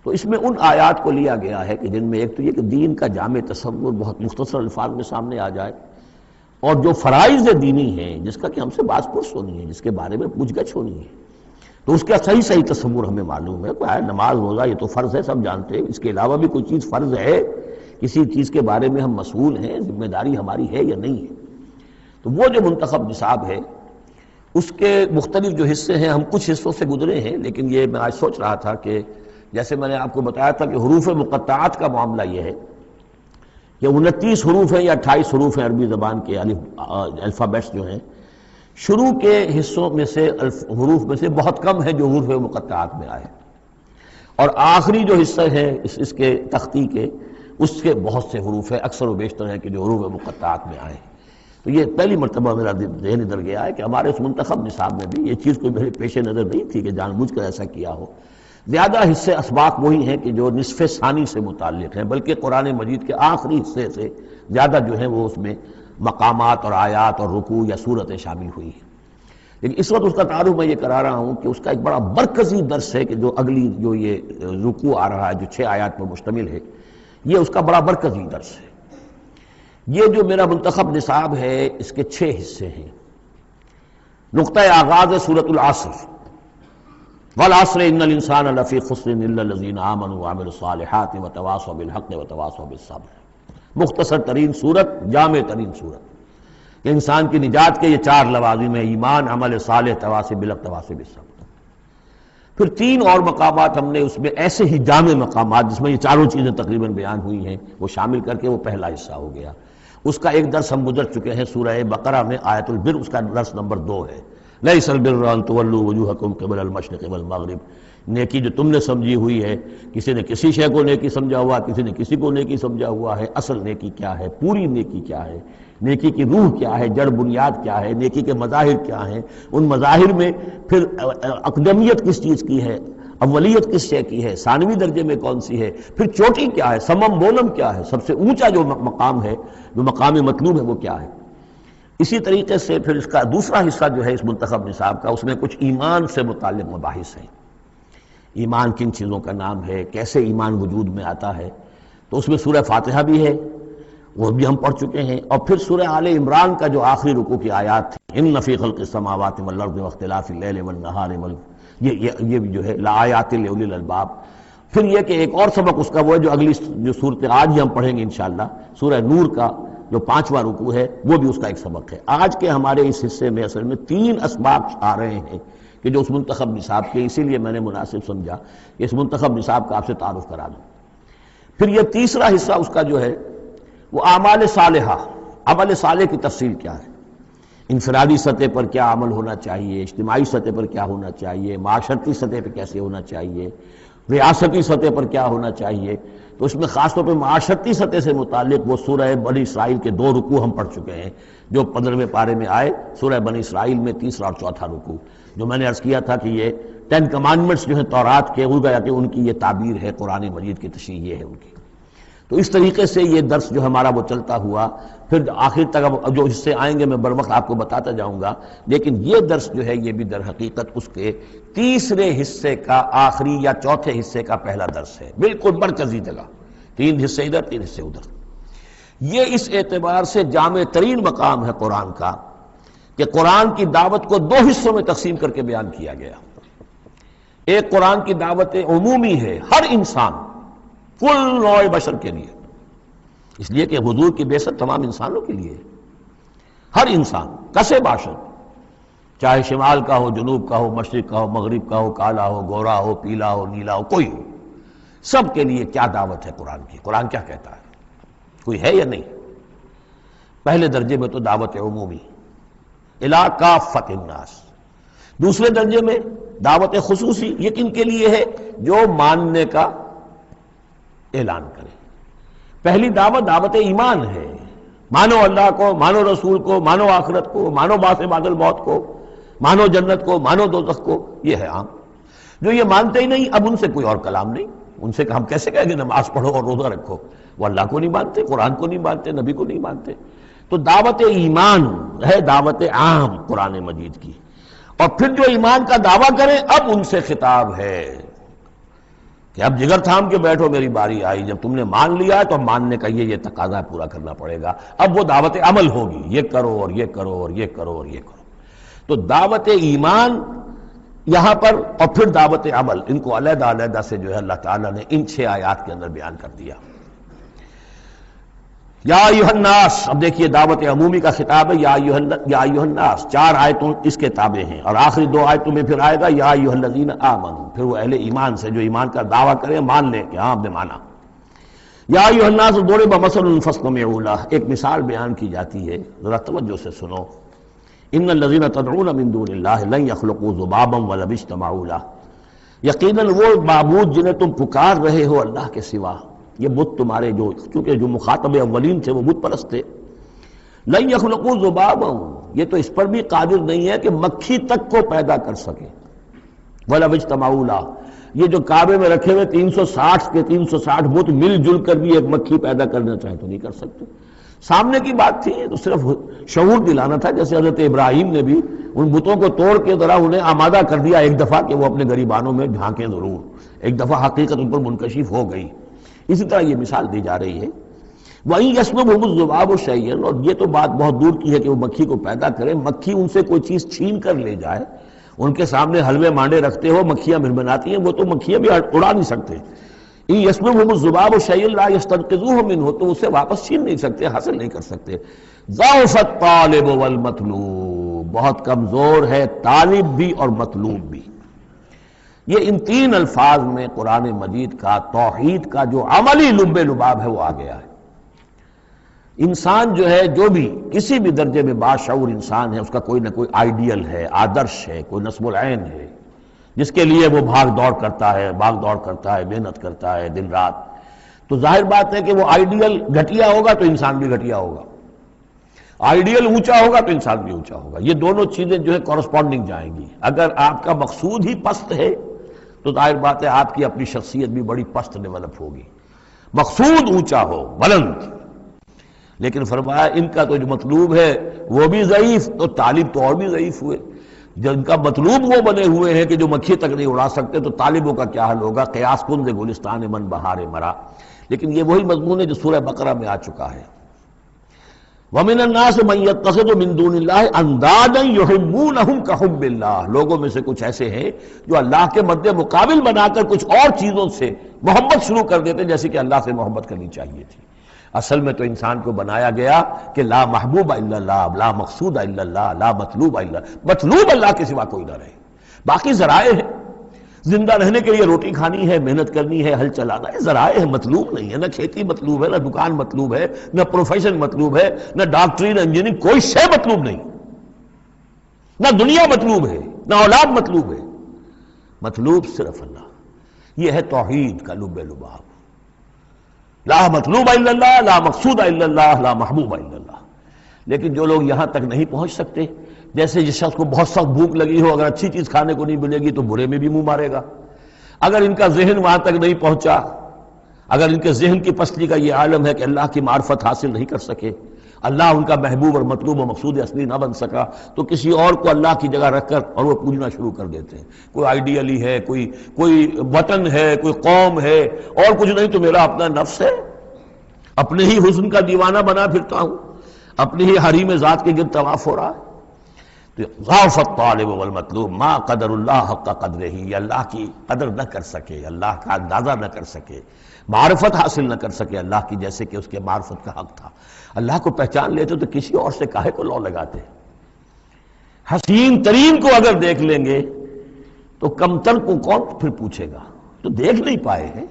تو اس میں ان آیات کو لیا گیا ہے کہ جن میں ایک تو یہ کہ دین کا جامع تصور بہت مختصر الفاظ میں سامنے آ جائے، اور جو فرائض دینی ہیں جس کا کہ ہم سے باز پرس ہونی ہے، جس کے بارے میں پوچھ گچھ ہونی ہے، تو اس کا صحیح تصور ہمیں معلوم ہے. نماز روزہ یہ تو فرض ہے، سب جانتے ہیں. اس کے علاوہ بھی کوئی چیز فرض ہے، کسی چیز کے بارے میں ہم مسئول ہیں، ذمہ داری ہماری ہے یا نہیں ہے. تو وہ جو منتخب نصاب ہے اس کے مختلف جو حصے ہیں، ہم کچھ حصوں سے گزرے ہیں، لیکن یہ میں آج سوچ رہا تھا کہ جیسے میں نے آپ کو بتایا تھا کہ حروف مقطعات کا معاملہ یہ ہے کہ 29 حروف ہیں یا 28 حروف ہیں عربی زبان کے الفابیٹس جو ہیں. شروع کے حصوں میں سے حروف میں سے بہت کم ہے جو حروف مقطعات میں آئے، اور آخری جو حصہ ہے اس کے تختی کے، اس کے بہت سے حروف ہیں، اکثر و بیشتر ہے کہ جو حروف مقطعات میں آئے. تو یہ پہلی مرتبہ میرا ذہن ادھر گیا ہے کہ ہمارے اس منتخب نصاب میں بھی یہ چیز کوئی میرے پیش نظر نہیں تھی کہ جان بوجھ کر ایسا کیا ہو. زیادہ حصے اسباق وہی ہیں کہ جو نصف ثانی سے متعلق ہیں، بلکہ قرآن مجید کے آخری حصے سے زیادہ جو ہیں وہ اس میں مقامات اور آیات اور رکوع یا صورتیں شامل ہوئی ہیں. لیکن اس وقت اس کا تعارف میں یہ کرا رہا ہوں کہ اس کا ایک بڑا مرکزی درس ہے کہ جو اگلی جو یہ رکوع آ رہا ہے جو 6 آیات پر مشتمل ہے، یہ اس کا بڑا مرکزی درس ہے. یہ جو میرا منتخب نصاب ہے اس کے 6 حصے ہیں. نقطہ آغاز ہے سورۃ العصر، والعصر ان الانسان لفی خسر الا الذین آمنوا وعملوا الصالحات وتواصوا بالحق وتواصوا بالصبر. مختصر ترین صورت، جامع ترین صورت. کہ انسان کی نجات کے یہ 4 لوازم ہیں: ایمان، عمل صالح، تواصی بالحق، تواصی بالصبر. پھر 3 اور مقامات ہم نے اس میں ایسے ہی جامع مقامات جس میں یہ چاروں چیزیں تقریباً بیان ہوئی ہیں وہ شامل کر کے وہ پہلا حصہ ہو گیا. اس کا ایک درس ہم گزر چکے ہیں سورہ بقرہ میں، آیت البر، اس کا درس نمبر 2 ہے. لیس البر ان تولوا وجوہکم قبل المشرق والمغرب. نیکی جو تم نے سمجھی ہوئی ہے، کسی نے کسی شے کو نیکی سمجھا ہوا، کسی نے کسی کو نیکی سمجھا ہوا ہے. اصل نیکی کیا ہے، پوری نیکی کیا ہے، نیکی کی روح کیا ہے، جڑ بنیاد کیا ہے، نیکی کے مظاہر کیا ہیں، ان مظاہر میں پھر اقدمیت کس چیز کی ہے، اولیت کس شے کی ہے، ثانوی درجے میں کون سی ہے، پھر چوٹی کیا ہے، سمم بولم کیا ہے، سب سے اونچا جو مقام ہے، جو مقام مطلوب ہے وہ کیا ہے. اسی طریقے سے پھر اس کا دوسرا حصہ جو ہے اس منتخب نصاب کا، اس میں کچھ ایمان سے متعلق مباحث ہیں. ایمان کن چیزوں کا نام ہے، کیسے ایمان وجود میں آتا ہے. تو اس میں سورہ فاتحہ بھی ہے، وہ بھی ہم پڑھ چکے ہیں. اور پھر سورہ آل عمران کا جو آخری رکوع کی آیات تھی، ان فی خلق السماوات والارض واختلاف اللیل والنہار، یہ جو ہے لآیات لأولی الالباب. پھر یہ کہ ایک اور سبق اس کا وہ ہے جو اگلی جو صورت آج ہی ہم پڑھیں گے انشاءاللہ، سورہ نور کا جو 5واں رکوع ہے، وہ بھی اس کا ایک سبق ہے. آج کے ہمارے اس حصے میں اصل میں 3 اسباق آ رہے ہیں کہ جو اس منتخب نصاب کے، اسی لیے میں نے مناسب سمجھا کہ اس منتخب نصاب کا آپ سے تعارف کرا دوں. پھر یہ تیسرا حصہ اس کا جو ہے وہ اعمال صالحہ، عمل صالح کی تفصیل کیا ہے، انفرادی سطح پر کیا عمل ہونا چاہیے، اجتماعی سطح پر کیا ہونا چاہیے، معاشرتی سطح پہ کیسے ہونا چاہیے، ریاستی سطح پر کیا ہونا چاہیے. تو اس میں خاص طور پہ معاشرتی سطح سے متعلق وہ سورہ بنی اسرائیل کے 2 رکوع ہم پڑھ چکے ہیں جو 15ویں پارے میں آئے. سورہ بنی اسرائیل میں 3 اور 4 رکوع، جو میں نے عرض کیا تھا کہ یہ 10 کمانڈمنٹس جو ہیں تورات کے، گویا کہ ان کی یہ تعبیر ہے، قرآن مجید کی تشریح یہ ہے ان کی. تو اس طریقے سے یہ درس جو ہمارا وہ چلتا ہوا، پھر آخر تک اب جو حصے آئیں گے میں بر وقت آپ کو بتاتا جاؤں گا. لیکن یہ درس جو ہے یہ بھی در حقیقت اس کے تیسرے حصے کا آخری یا چوتھے حصے کا پہلا درس ہے، بالکل مرکزی جگہ. 3 حصے ادھر، 3 حصے ادھر. یہ اس اعتبار سے جامع ترین مقام ہے قرآن کا کہ قرآن کی دعوت کو 2 حصوں میں تقسیم کر کے بیان کیا گیا. ایک قرآن کی دعوت عمومی ہے، ہر انسان، کل نوع بشر کے لیے، اس لیے کہ حضور کی بعثت تمام انسانوں کے لیے، ہر انسان کسے باشد، چاہے شمال کا ہو، جنوب کا ہو، مشرق کا ہو، مغرب کا ہو، کالا ہو، گورا ہو، پیلا ہو، نیلا ہو، کوئی ہو، سب کے لیے کیا دعوت ہے قرآن کی. قرآن کیا کہتا ہے، کوئی ہے یا نہیں؟ پہلے درجے میں تو دعوت عمومی، الی کافۃ الناس. دوسرے درجے میں دعوت خصوصی، یہ کن کے لیے ہے؟ جو ماننے کا اعلان کرے. پہلی دعوت دعوت ایمان ہے، مانو اللہ کو، مانو رسول کو، مانو آخرت کو، مانو بعث بعد الموت کو، مانو جنت کو، مانو دوزخ کو. یہ ہے عام. جو یہ مانتے ہی نہیں، اب ان سے کوئی اور کلام نہیں. ان سے ہم کیسے کہیں گے نماز پڑھو اور روزہ رکھو؟ وہ اللہ کو نہیں مانتے، قرآن کو نہیں مانتے، نبی کو نہیں مانتے. تو دعوت ایمان ہے دعوت عام قرآن مجید کی. اور پھر جو ایمان کا دعویٰ کریں، اب ان سے خطاب ہے کہ اب جگر تھام کے بیٹھو، میری باری آئی. جب تم نے مان لیا ہے تو ماننے کا یہ تقاضا پورا کرنا پڑے گا. اب وہ دعوت عمل ہوگی، یہ کرو اور یہ کرو اور یہ کرو اور یہ کرو. تو دعوت ایمان یہاں پر اور پھر دعوت عمل، ان کو علیحدہ علیحدہ سے جو ہے اللہ تعالیٰ نے ان 6 آیات کے اندر بیان کر دیا۔ یا ایھا الناس، اب دیکھیے دعوت عمومی کا خطاب ہے، یا ایھا الناس، 4 آیتوں اس کے تابع ہیں، اور آخری 2 آیتوں میں پھر آئے گا یا ایھا الذین آمنوا، پھر وہ اہل ایمان سے جو ایمان کا دعویٰ کریں مان لیں کہ ہاں ہم نے مانا۔ یا ایھا الناس ضرب مثل فاستمعوا لہ، ایک مثال بیان کی جاتی ہے، ذرا توجہ سے سنو۔ ان الذین تدعون من دون اللہ لن یخلقوا ذبابا ولو اجتمعوا لہ، یقیناً وہ معبود جنہیں تم پکار رہے ہو اللہ کے سوا، یہ بت تمہارے جو، کیونکہ جو مخاطب اولین تھے وہ بت پرست تھے، لن یخلقوا ذبابا، یہ تو اس پر بھی قادر نہیں ہے کہ مکھی تک کو پیدا کر سکے، ولو اجتمعوا لہ، یہ جو کعبے میں رکھے ہوئے 360 کے 360 بت مل جل کر بھی ایک مکھی پیدا کرنا چاہیں تو نہیں کر سکتے۔ سامنے کی بات تھی، تو صرف شعور دلانا تھا، جیسے حضرت ابراہیم نے بھی ان بتوں کو توڑ کے ذرا انہیں آمادہ کر دیا ایک دفعہ کہ وہ اپنے گریبانوں میں جھانکیں ضرور، ایک دفعہ حقیقت ان پر منکشف ہو گئی۔ اسی طرح یہ مثال دی جا رہی ہے، وَإِن يَسْلُبْهُمُ الذُّبَابُ شَيْئًا، اور یہ تو بات بہت دور کی ہے کہ وہ مکھی کو پیدا کرے، مکھی ان سے کوئی چیز چھین کر لے جائے، ان کے سامنے حلوے مانڈے رکھتے ہو، مکھیاں بھنبھناتی ہیں، وہ تو مکھیاں بھی اڑا نہیں سکتے۔ إِن يَسْلُبْهُمُ الذُّبَابُ شَيْئًا لَا يَسْتَنقِذُوهُ مِنْهُ، تو اسے واپس چھین نہیں سکتے، حاصل نہیں کر سکتے۔ ضَعُفَ الطَّالِبُ وَالْمَطْلُوبُ، بہت کمزور ہے طالب بھی اور مطلوب بھی۔ یہ ان 3 الفاظ میں قرآن مجید کا توحید کا جو عملی لب لباب ہے وہ آ گیا ہے۔ انسان جو ہے، جو بھی کسی بھی درجے میں باشعور انسان ہے، اس کا کوئی نہ کوئی آئیڈیل ہے، آدرش ہے، کوئی نصب العین ہے، جس کے لیے وہ بھاگ دوڑ کرتا ہے، محنت کرتا ہے دن رات۔ تو ظاہر بات ہے کہ وہ آئیڈیل گھٹیا ہوگا تو انسان بھی گھٹیا ہوگا، آئیڈیل اونچا ہوگا تو انسان بھی اونچا ہوگا، یہ دونوں چیزیں جو ہے کورسپونڈنگ جائیں گی۔ اگر آپ کا مقصود ہی پست ہے تو ظاہر بات ہے آپ کی اپنی شخصیت بھی بڑی پست ڈیولپ ہوگی، مقصود اونچا ہو، بلند۔ لیکن فرمایا ان کا تو جو مطلوب ہے وہ بھی ضعیف، تو طالب تو اور بھی ضعیف ہوئے۔ جن کا مطلوب وہ بنے ہوئے ہیں کہ جو مکھی تک نہیں اڑا سکتے، تو طالبوں کا کیا حال ہوگا؟ قیاس کن گلستان من بہار مرا۔ لیکن یہ وہی مضمون ہے جو سورہ بقرہ میں آ چکا ہے۔ وَمِنَ النَّاسِ مَن يَتَّخِذُ مِن دُونِ اللَّهِ أَندَادًا يُحِبُّونَهُمْ كَحُبِّ اللَّهِ، لوگوں میں سے کچھ ایسے ہیں جو اللہ کے مد مقابل بنا کر کچھ اور چیزوں سے محبت شروع کر دیتے ہیں جیسے کہ اللہ سے محبت کرنی چاہیے تھی۔ اصل میں تو انسان کو بنایا گیا کہ لا محبوب الا اللہ، لا مقصود الا اللہ، لا مطلوب الا اللہ، مطلوب اللہ کے سوا کوئی نہ رہے، باقی ذرائع ہیں۔ زندہ رہنے کے لیے روٹی کھانی ہے، محنت کرنی ہے، ہل چلانا ہے، ذرائع ہے، مطلوب نہیں ہے۔ نہ کھیتی مطلوب ہے، نہ دکان مطلوب ہے، نہ پروفیشن مطلوب ہے، نہ ڈاکٹری، نہ انجینئرنگ، کوئی شے مطلوب نہیں، نہ دنیا مطلوب ہے، نہ اولاد مطلوب ہے، مطلوب صرف اللہ۔ یہ ہے توحید کا لب لباب، لا مطلوب الا اللہ، لا مقصود الا اللہ، لا محبوب الا اللہ۔ لیکن جو لوگ یہاں تک نہیں پہنچ سکتے، جیسے جس شخص کو بہت سخت بھوک لگی ہو، اگر اچھی چیز کھانے کو نہیں ملے گی تو برے میں بھی منہ مارے گا۔ اگر ان کا ذہن وہاں تک نہیں پہنچا، اگر ان کے ذہن کی پستی کا یہ عالم ہے کہ اللہ کی معرفت حاصل نہیں کر سکے، اللہ ان کا محبوب اور مطلوب و مقصود اصلی نہ بن سکا، تو کسی اور کو اللہ کی جگہ رکھ کر اور وہ پوجنا شروع کر دیتے ہیں۔ کوئی آئیڈیلی ہے، کوئی وطن ہے، کوئی قوم ہے، اور کچھ نہیں تو میرا اپنا نفس ہے، اپنے ہی حسن کا دیوانہ بنا پھرتا ہوں، اپنی ہی حریم ذات کے گرد طواف ہو رہا ہے۔ تو ضعف الطالب والمطلوب ما قدر اللہ حق قدرہ، یہ اللہ کی قدر نہ کر سکے، اللہ کا اندازہ نہ کر سکے، معرفت حاصل نہ کر سکے اللہ کی جیسے کہ اس کے معرفت کا حق تھا۔ اللہ کو پہچان لیتے تو کسی اور سے کاہے کو لو لگاتے؟ حسین ترین کو اگر دیکھ لیں گے تو کمتر کو کون پھر پوچھے گا؟ تو دیکھ نہیں پائے ہیں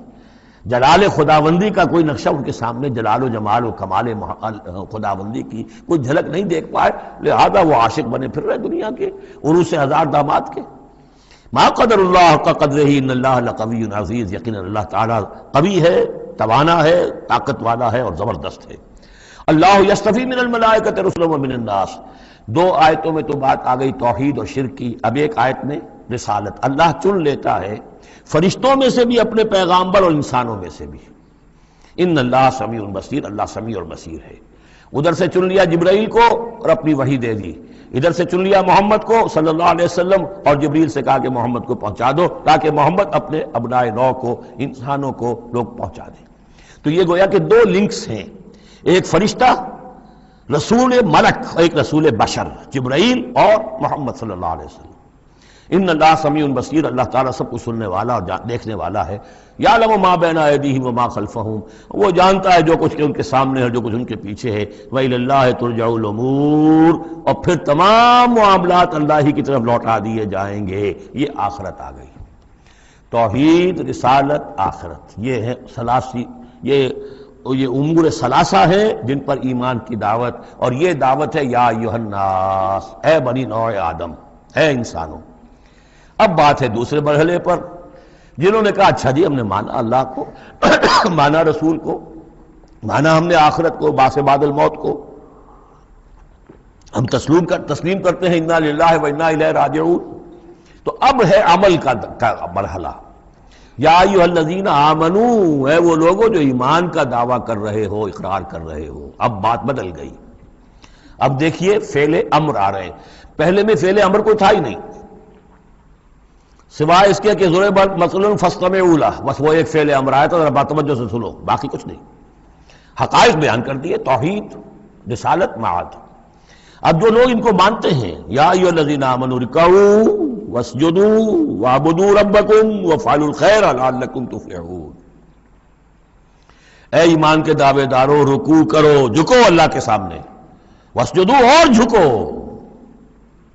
جلال خداوندی کا کوئی نقشہ ان کے سامنے، جلال و جمال و کمال خداوندی کی کوئی جھلک نہیں دیکھ پائے، لہذا وہ عاشق بنے پھر رہے دنیا کے عروس ہزار داماد کے۔ ما قدر اللہ حق قدرہ ان اللہ لقوی عزیز، یقینا اللہ تعالیٰ قوی ہے، توانا ہے، طاقت والا ہے اور زبردست ہے۔ اللہ یصطفی من الملائکۃ رسلا ومن الناس، 2 آیتوں میں تو بات آ گئی توحید اور شرک کی، اب ایک آیت میں رسالت، اللہ چن لیتا ہے فرشتوں میں سے بھی اپنے پیغامبر اور انسانوں میں سے بھی۔ ان اللہ سمیع بصیر، اللہ سمیع اور بصیر ہے۔ ادھر سے چن لیا جبرائیل کو اور اپنی وحی دے دی، ادھر سے چن لیا محمد کو صلی اللہ علیہ وسلم اور جبریل سے کہا کہ محمد کو پہنچا دو تاکہ محمد اپنے ابنائے نو کو، انسانوں کو لوگ پہنچا دیں۔ تو یہ گویا کہ 2 لنکس ہیں، ایک فرشتہ رسول ملک، ایک رسول بشر جبرائیل اور محمد صلی اللہ علیہ وسلم۔ ان اللہ سمیع بصیر، اللہ تعالیٰ سب کچھ سننے والا اور دیکھنے والا ہے. یعلم ما بین ایدیہم وما خلفہم، وہ جانتا ہے جو کچھ ان کے سامنے ہے، جو کچھ ان کے پیچھے ہے. وإلی اللہ ترجع الامور، اور پھر تمام معاملات اللہ ہی کی طرف لوٹا دیے جائیں گے. یہ آخرت آ گئی. توحید، رسالت، آخرت، یہ ہے ثلاثی، یہ امور ثلاثہ ہیں جن پر ایمان کی دعوت. اور یہ دعوت ہے یا ایھا الناس، اے بنی نوع آدم، اے انسانوں. اب بات ہے دوسرے مرحلے پر، جنہوں نے کہا اچھا جی ہم نے مانا اللہ کو، مانا رسول کو، مانا ہم نے آخرت کو، بعث بعد الموت کو، ہم تسلیم کرتے ہیں انا للہ و انا الیہ راجعون. تو اب ہے عمل کا مرحلہ. یا ایھا الذین آمنوا، اے وہ لوگوں جو ایمان کا دعویٰ کر رہے ہو، اقرار کر رہے ہو. اب بات بدل گئی. اب دیکھیے فعل امر آ رہے ہیں. پہلے میں فعل امر کوئی تھا ہی نہیں، سوائے اس کے کہ ضرب مثلا فاستمعوا لہ، بس وہ ایک فعل امر آیا تھا، ذرا باتوجہ سے سنو، باقی کچھ نہیں. حقائق بیان کر دیے، توحید، رسالت، معاد. اب جو لوگ ان کو مانتے ہیں، یا ایھا الذین آمنوا ارکعوا واسجدوا واعبدوا ربکم وافعلوا الخیر لعلکم تفلحون. اے ایمان کے دعوے دارو، رکوع کرو، جھکو اللہ کے سامنے، واسجدوا، اور جھکو،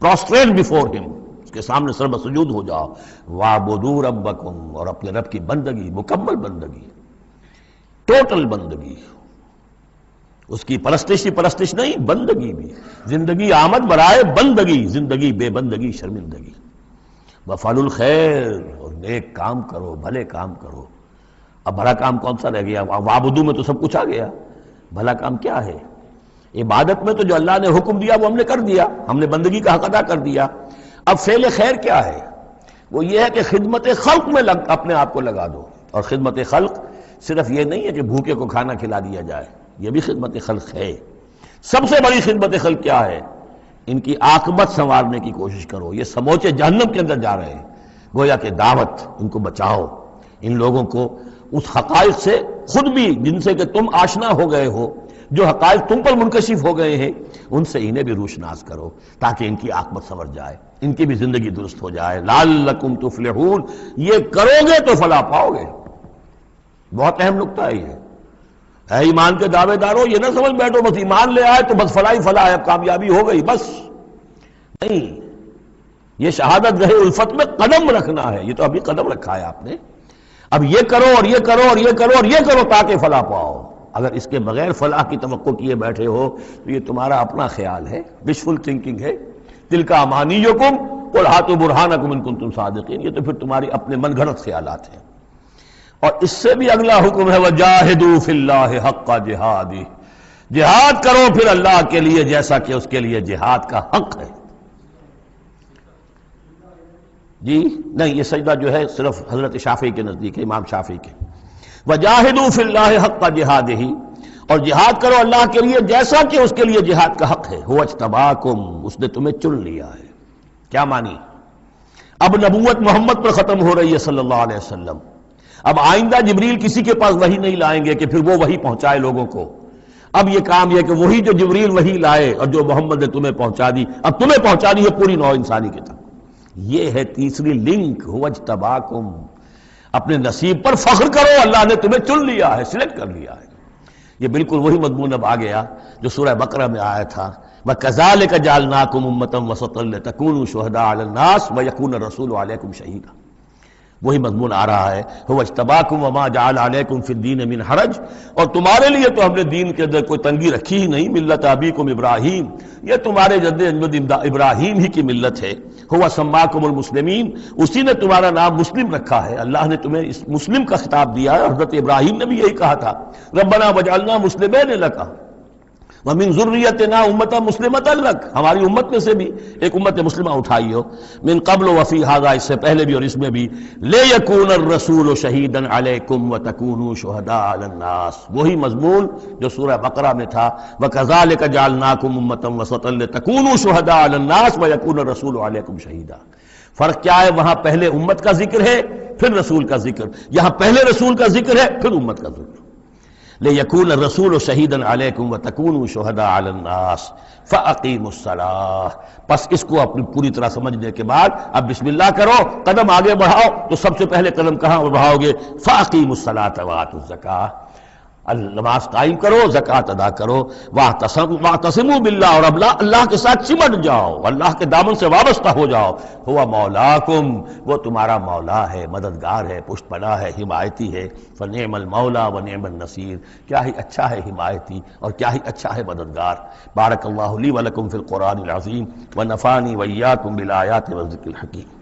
پروسٹریٹ بیفور ہم، اس کے سامنے سر بسجود ہو جاؤ. وَاعْبُدُوا رَبَّكُمْ، اور اپنے رب کی بندگی، مکمل بندگی، ٹوٹل بندگی، اس کی پرستش نہیں، بندگی بھی. زندگی آمد برائے بندگی، زندگی بے بندگی شرمندگی. وَافْعَلُوا الْخَيْرَ، اور نیک کام کرو، بھلے کام کرو. اب بھلا کام کون سا رہ گیا؟ وَاعْبُدُوا میں تو سب کچھ آ گیا. بھلا کام کیا ہے؟ عبادت میں تو جو اللہ نے حکم دیا وہ ہم نے کر دیا، ہم نے بندگی کا حق ادا کر دیا. اب فعل خیر کیا ہے؟ وہ یہ ہے کہ خدمت خلق میں اپنے آپ کو لگا دو. اور خدمت خلق صرف یہ نہیں ہے کہ بھوکے کو کھانا کھلا دیا جائے، یہ بھی خدمت خلق ہے. سب سے بڑی خدمت خلق کیا ہے؟ ان کی عاقبت سنوارنے کی کوشش کرو. یہ سموچے جہنم کے اندر جا رہے ہیں، گویا کہ دعوت، ان کو بچاؤ. ان لوگوں کو اس حقائق سے خود بھی جن سے کہ تم آشنا ہو گئے ہو، جو حقائق تم پر منکشف ہو گئے ہیں، ان سے انہیں بھی روشناس کرو تاکہ ان کی عاقبت سنور جائے، ان کی بھی زندگی درست ہو جائے. لعلکم تفلحون، یہ کرو گے تو فلاح پاؤ گے. بہت اہم نکتہ ہے یہ. اے ایمان کے دعوے دارو، یہ نہ سمجھ بیٹھو بس ایمان لے آئے تو بس فلاح ہی فلاح ہے، اب کامیابی ہو گئی، بس نہیں. یہ شہادت گاہ الفت میں قدم رکھنا ہے. یہ تو ابھی قدم رکھا ہے آپ نے. اب یہ کرو اور یہ کرو اور یہ کرو اور یہ کرو تاکہ فلاح پاؤ. اگر اس کے بغیر فلاح کی توقع کیے بیٹھے ہو تو یہ تمہارا اپنا خیال ہے، وشفل تھنکنگ ہے. تلک امانیکم قل ہاتوا برہانکم ان کنتم صادقین، یہ تو پھر تمہاری اپنے من گھڑت خیالات ہیں. اور اس سے بھی اگلا حکم ہے وجاہدوا فی اللہ حق جہادہ، جہاد کرو پھر اللہ کے لیے جیسا کہ اس کے لیے جہاد کا حق ہے. جی نہیں، یہ سجدہ جو ہے صرف حضرت شافعی کے نزدیک ہے، امام شافعی کے. وجاہدوا فی اللہ حق جہادہ، اور جہاد کرو اللہ کے لیے جیسا کہ اس کے لیے جہاد کا حق ہے. هو اجتباکم، اس نے تمہیں چن لیا ہے. کیا مانی؟ اب نبوت محمد پر ختم ہو رہی ہے صلی اللہ علیہ وسلم. اب آئندہ جبریل کسی کے پاس وحی نہیں لائیں گے کہ پھر وہ وحی پہنچائے لوگوں کو. اب یہ کام یہ کہ وہی جو جبریل وحی لائے اور جو محمد نے تمہیں پہنچا دی، اب تمہیں پہنچا دی ہے پوری نوع انسانی کی طرف. یہ ہے تیسری لنک، هو اجتباکم. اپنے نصیب پر فخر کرو، اللہ نے تمہیں چن لیا ہے، سلیکٹ کر لیا ہے. یہ بالکل وہی مضمون اب آ گیا جو سورہ بقرہ میں آیا تھا، وَكَذَلِكَ جَعَلْنَاكُمْ أُمَّةً وَسَطًا لِتَكُونُوا شُهَدَاءَ عَلَى النَّاسِ وَيَكُونَ الرَّسُولُ عَلَيْكُمْ شَهِيدًا. وہی مضمون آ رہا ہے، هو اجتباکم وما جعل علیکم فی الدین من حرج، اور تمہارے لیے تو ہم نے دین کے اندر کوئی تنگی رکھی ہی نہیں. ملت ابیکم ابراہیم، یہ تمہارے جد ابراہیم ہی کی ملت ہے. هو سماکم المسلمین، اسی نے تمہارا نام مسلم رکھا ہے. اللہ نے تمہیں اس مسلم کا خطاب دیا ہے. حضرت ابراہیم نے بھی یہی کہا تھا، ربنا وجعلنا مسلمین لک ومن ذریتنا امة مسلمة لک، ہماری امت میں سے بھی ایک امت مسلمہ اٹھائی ہو. من قبل وفی ھذا، اس سے پہلے بھی اور اس میں بھی. لیکون الرسول شہیدا علیکم وتکونوا شہداء علی الناس، وہی مضمون جو سورہ بقرہ میں تھا، وکذالک جعلناکم امة وسطا لتکونوا شہداء علی الناس ویکون الرسول علیکم شہیدا. فرق کیا ہے؟ وہاں پہلے امت کا ذکر ہے پھر رسول کا ذکر، یہاں پہلے رسول کا ذکر ہے پھر امت کا ذکر. لِيَكُونَ الرَّسُولُ شَهِيدًا عَلَيْكُمْ وَتَكُونُوا شُهَدَاءَ عَلَى النَّاسِ فَأَقِيمُوا الصَّلَاةَ۔ بس اس کو اپنی پوری طرح سمجھنے کے بعد اب بسم اللہ کرو، قدم آگے بڑھاؤ تو سب سے پہلے قدم کہاں بڑھاؤ گے؟ فَأَقِيمُوا الصَّلَاةَ وَآتُوا الزَّكَاةَ، نماز قائم کرو، زکوٰۃ ادا کرو، واعتصموا باللہ، اور اللہ کے ساتھ چمٹ جاؤ، اللہ کے دامن سے وابستہ ہو جاؤ، ہوا مولاکم، وہ تمہارا مولا ہے، مددگار ہے، پشت پناہ ہے، حمایتی ہے، فنعم المولا ونعم النصیر، کیا ہی اچھا ہے حمایتی اور کیا ہی اچھا ہے مددگار۔ بارک اللہ لی ولکم فی القرآن العظیم ونفعنی وإیاکم بالآیات والذکر الحکیم۔